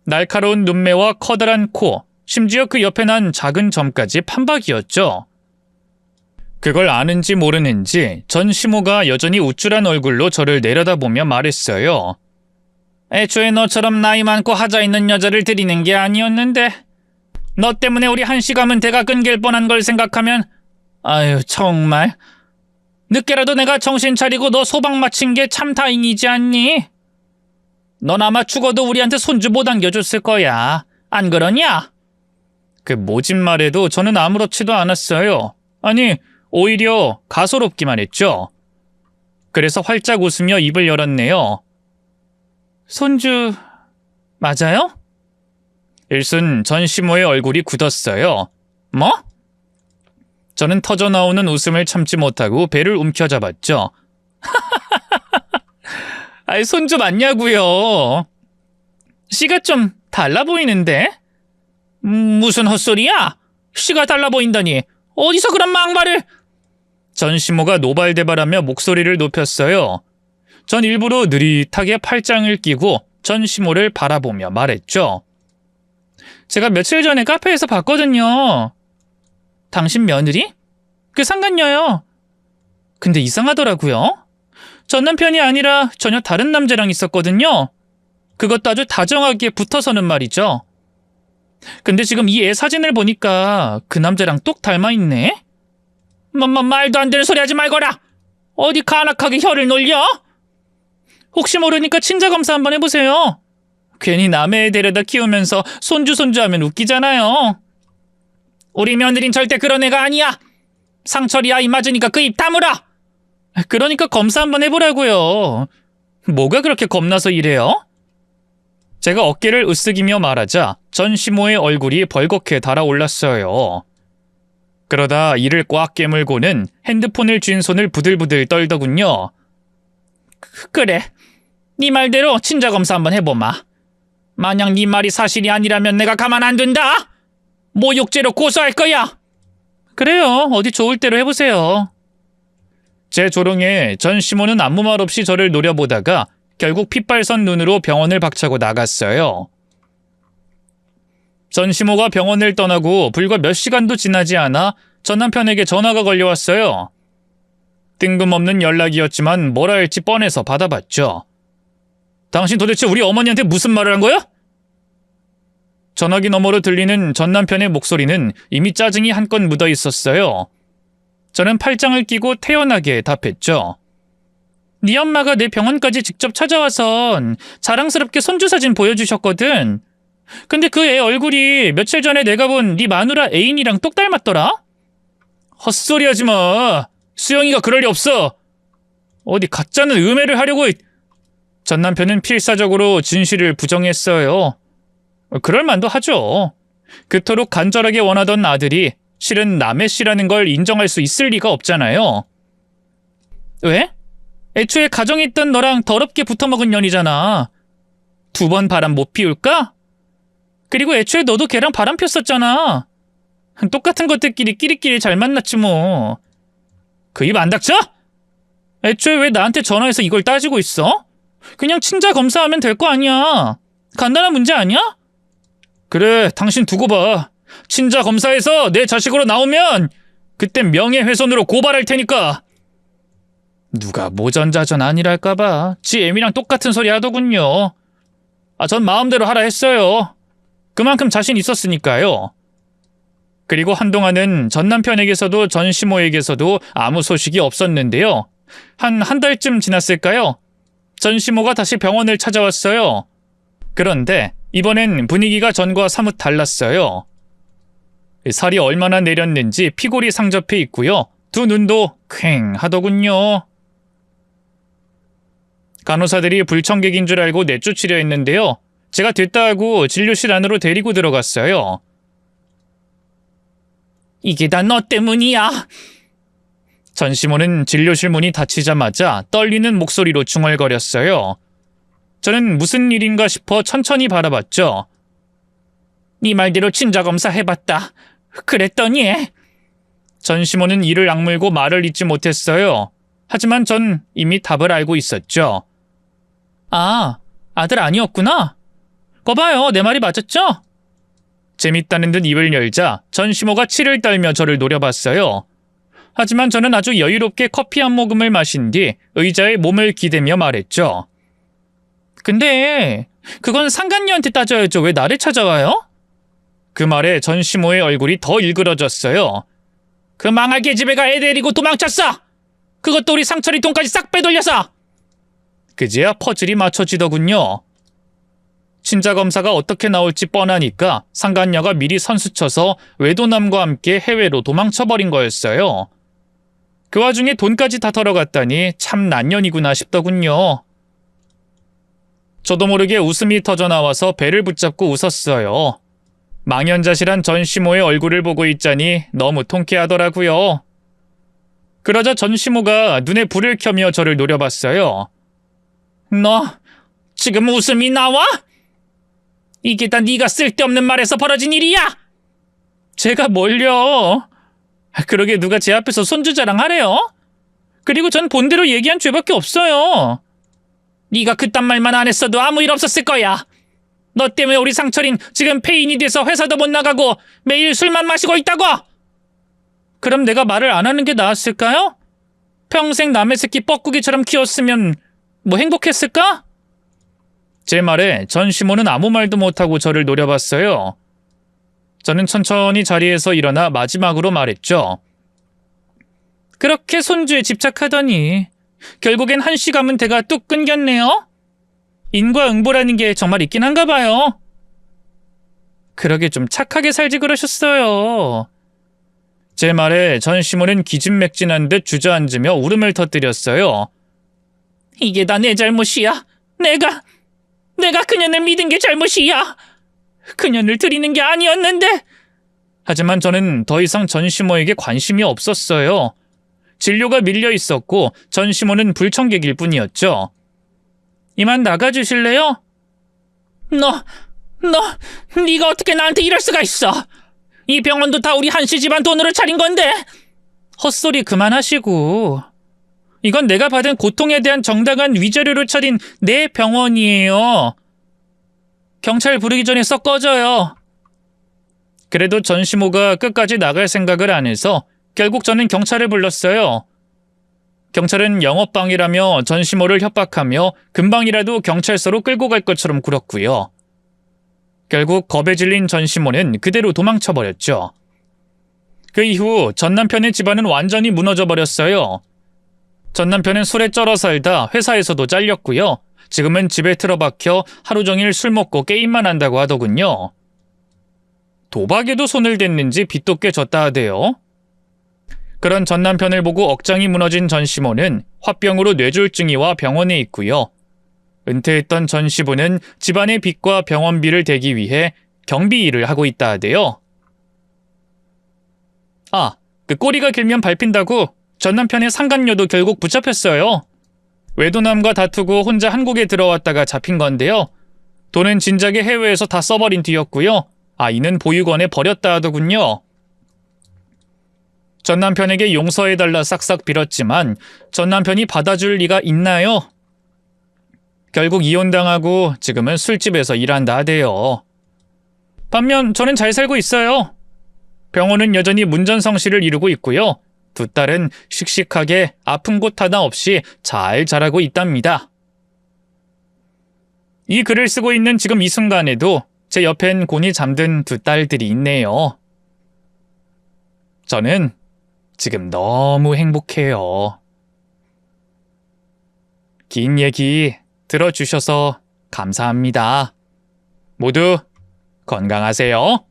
날카로운 눈매와 커다란 코, 심지어 그 옆에 난 작은 점까지 판박이었죠. 그걸 아는지 모르는지 전시모가 여전히 우쭐한 얼굴로 저를 내려다보며 말했어요. 애초에 너처럼 나이 많고 하자 있는 여자를 들이는 게 아니었는데 너 때문에 우리 한시 가문 대가 끊길 뻔한 걸 생각하면 아유 정말 늦게라도 내가 정신 차리고 너 소방 마친 게 참 다행이지 않니? 넌 아마 죽어도 우리한테 손주 못 안겨줬을 거야. 안 그러냐? 그 모진 말에도 저는 아무렇지도 않았어요. 아니 오히려 가소롭기만 했죠. 그래서 활짝 웃으며 입을 열었네요. 손주 맞아요? 일순 전시모의 얼굴이 굳었어요. 뭐? 저는 터져나오는 웃음을 참지 못하고 배를 움켜잡았죠. 아이 손주 맞냐고요. 씨가 좀 달라 보이는데? 무슨 헛소리야? 씨가 달라 보인다니 어디서 그런 막말을... 전시모가 노발대발하며 목소리를 높였어요. 전 일부러 느릿하게 팔짱을 끼고 전시모를 바라보며 말했죠. 제가 며칠 전에 카페에서 봤거든요. 당신 며느리? 그 상간녀요. 근데 이상하더라고요. 전 남편이 아니라 전혀 다른 남자랑 있었거든요. 그것도 아주 다정하게 붙어서는 말이죠. 근데 지금 이 애 사진을 보니까 그 남자랑 똑 닮아있네? 말도 안 되는 소리 하지 말거라! 어디 간악하게 혀를 놀려? 혹시 모르니까 친자검사 한번 해보세요. 괜히 남의 애 데려다 키우면서 손주 하면 웃기잖아요. 우리 며느린 절대 그런 애가 아니야. 상철이 아이 맞으니까 그 입 다물어. 그러니까 검사 한번 해보라고요. 뭐가 그렇게 겁나서 이래요? 제가 어깨를 으쓱이며 말하자 전시모의 얼굴이 벌겋게 달아올랐어요. 그러다 이를 꽉 깨물고는 핸드폰을 쥔 손을 부들부들 떨더군요. 그래, 네 말대로 친자검사 한번 해보마. 만약 네 말이 사실이 아니라면 내가 가만 안 둔다. 모욕죄로 고소할 거야. 그래요, 어디 좋을 대로 해보세요. 제 조롱에 전시모는 아무 말 없이 저를 노려보다가 결국 핏발선 눈으로 병원을 박차고 나갔어요. 전시모가 병원을 떠나고 불과 몇 시간도 지나지 않아 전 남편에게 전화가 걸려왔어요. 뜬금없는 연락이었지만 뭐라 할지 뻔해서 받아봤죠. 당신 도대체 우리 어머니한테 무슨 말을 한 거야? 전화기 너머로 들리는 전 남편의 목소리는 이미 짜증이 한껏 묻어 있었어요. 저는 팔짱을 끼고 태연하게 답했죠. 네 엄마가 내 병원까지 직접 찾아와선 자랑스럽게 손주 사진 보여주셨거든. 근데 그 애 얼굴이 며칠 전에 내가 본 네 마누라 애인이랑 똑 닮았더라? 헛소리 하지 마. 수영이가 그럴 리 없어. 어디 가짜는 음해를 하려고... 전 남편은 필사적으로 진실을 부정했어요. 그럴 만도 하죠. 그토록 간절하게 원하던 아들이 실은 남의 씨라는 걸 인정할 수 있을 리가 없잖아요. 왜? 애초에 가정에 있던 너랑 더럽게 붙어먹은 년이잖아. 2번 바람 못 피울까? 그리고 애초에 너도 걔랑 바람 폈었잖아. 똑같은 것들끼리 끼리끼리 잘 만났지 뭐. 그 입 안 닥쳐? 애초에 왜 나한테 전화해서 이걸 따지고 있어? 그냥 친자 검사하면 될 거 아니야. 간단한 문제 아니야? 그래, 당신 두고 봐. 친자 검사에서 내 자식으로 나오면 그땐 명예훼손으로 고발할 테니까. 누가 모전자전 아니랄까봐 지 애미랑 똑같은 소리 하더군요. 전 마음대로 하라 했어요. 그만큼 자신 있었으니까요. 그리고 한동안은 전 남편에게서도 전시모에게서도 아무 소식이 없었는데요. 한 달쯤 지났을까요? 전시모가 다시 병원을 찾아왔어요. 그런데 이번엔 분위기가 전과 사뭇 달랐어요. 살이 얼마나 내렸는지 피골이 상접해 있고요. 두 눈도 퀭하더군요. 간호사들이 불청객인 줄 알고 내쫓으려 했는데요. 제가 됐다 하고 진료실 안으로 데리고 들어갔어요. 이게 다 너 때문이야. 전시모는 진료실 문이 닫히자마자 떨리는 목소리로 중얼거렸어요. 저는 무슨 일인가 싶어 천천히 바라봤죠. 네 말대로 친자검사 해봤다. 그랬더니... 전시모는 이를 악물고 말을 잇지 못했어요. 하지만 전 이미 답을 알고 있었죠. 아, 아들 아니었구나. 거봐요, 내 말이 맞았죠? 재밌다는 듯 입을 열자 전시모가 치를 떨며 저를 노려봤어요. 하지만 저는 아주 여유롭게 커피 한 모금을 마신 뒤 의자에 몸을 기대며 말했죠. 근데 그건 상간녀한테 따져야죠. 왜 나를 찾아와요? 그 말에 전시모의 얼굴이 더 일그러졌어요. 그 망할 계집애가 애 데리고 도망쳤어. 그것도 우리 상철이 돈까지 싹 빼돌려서. 그제야 퍼즐이 맞춰지더군요. 친자검사가 어떻게 나올지 뻔하니까 상간녀가 미리 선수쳐서 외도남과 함께 해외로 도망쳐버린 거였어요. 그 와중에 돈까지 다 털어갔다니 참 난년이구나 싶더군요. 저도 모르게 웃음이 터져나와서 배를 붙잡고 웃었어요. 망연자실한 전시모의 얼굴을 보고 있자니 너무 통쾌하더라고요. 그러자 전시모가 눈에 불을 켜며 저를 노려봤어요. 너 지금 웃음이 나와? 이게 다 네가 쓸데없는 말에서 벌어진 일이야. 제가 뭘요? 그러게 누가 제 앞에서 손주 자랑하래요? 그리고 전 본대로 얘기한 죄밖에 없어요. 네가 그딴 말만 안 했어도 아무 일 없었을 거야. 너 때문에 우리 상철인 지금 폐인이 돼서 회사도 못 나가고 매일 술만 마시고 있다고. 그럼 내가 말을 안 하는 게 나았을까요? 평생 남의 새끼 뻐꾸기처럼 키웠으면 뭐 행복했을까? 제 말에 전시모는 아무 말도 못하고 저를 노려봤어요. 저는 천천히 자리에서 일어나 마지막으로 말했죠. 그렇게 손주에 집착하더니 결국엔 한시 가문 대가 뚝 끊겼네요. 인과응보라는 게 정말 있긴 한가 봐요. 그러게 좀 착하게 살지 그러셨어요. 제 말에 전시모는 기진맥진한 듯 주저앉으며 울음을 터뜨렸어요. 이게 다 내 잘못이야. 내가 그년을 믿은 게 잘못이야. 그년을 들이는 게 아니었는데. 하지만 저는 더 이상 전시모에게 관심이 없었어요. 진료가 밀려 있었고 전시모는 불청객일 뿐이었죠. 이만 나가주실래요? 네가 어떻게 나한테 이럴 수가 있어? 이 병원도 다 우리 한씨 집안 돈으로 차린 건데. 헛소리 그만하시고. 이건 내가 받은 고통에 대한 정당한 위자료를 차린 내 병원이에요. 경찰 부르기 전에 썩 꺼져요. 그래도 전시모가 끝까지 나갈 생각을 안 해서 결국 저는 경찰을 불렀어요. 경찰은 영업방해라며 전시모를 협박하며 금방이라도 경찰서로 끌고 갈 것처럼 굴었고요. 결국 겁에 질린 전시모는 그대로 도망쳐버렸죠. 그 이후 전 남편의 집안은 완전히 무너져 버렸어요. 전 남편은 술에 쩔어 살다 회사에서도 잘렸고요. 지금은 집에 틀어박혀 하루 종일 술 먹고 게임만 한다고 하더군요. 도박에도 손을 댔는지 빚도 꽤 졌다 하대요. 그런 전 남편을 보고 억장이 무너진 전시모는 화병으로 뇌졸중이 와 병원에 있고요. 은퇴했던 전 시부는 집안의 빚과 병원비를 대기 위해 경비 일을 하고 있다 하대요. 아, 그 꼬리가 길면 밟힌다고 전 남편의 상간녀도 결국 붙잡혔어요. 외도남과 다투고 혼자 한국에 들어왔다가 잡힌 건데요. 돈은 진작에 해외에서 다 써버린 뒤였고요. 아이는 보육원에 버렸다 하더군요. 전 남편에게 용서해달라 싹싹 빌었지만 전 남편이 받아줄 리가 있나요? 결국 이혼당하고 지금은 술집에서 일한다 하대요. 반면 저는 잘 살고 있어요. 병원은 여전히 문전성시를 이루고 있고요. 두 딸은 씩씩하게 아픈 곳 하나 없이 잘 자라고 있답니다. 이 글을 쓰고 있는 지금 이 순간에도 제 옆엔 곤히 잠든 두 딸들이 있네요. 저는 지금 너무 행복해요. 긴 얘기 들어주셔서 감사합니다. 모두 건강하세요.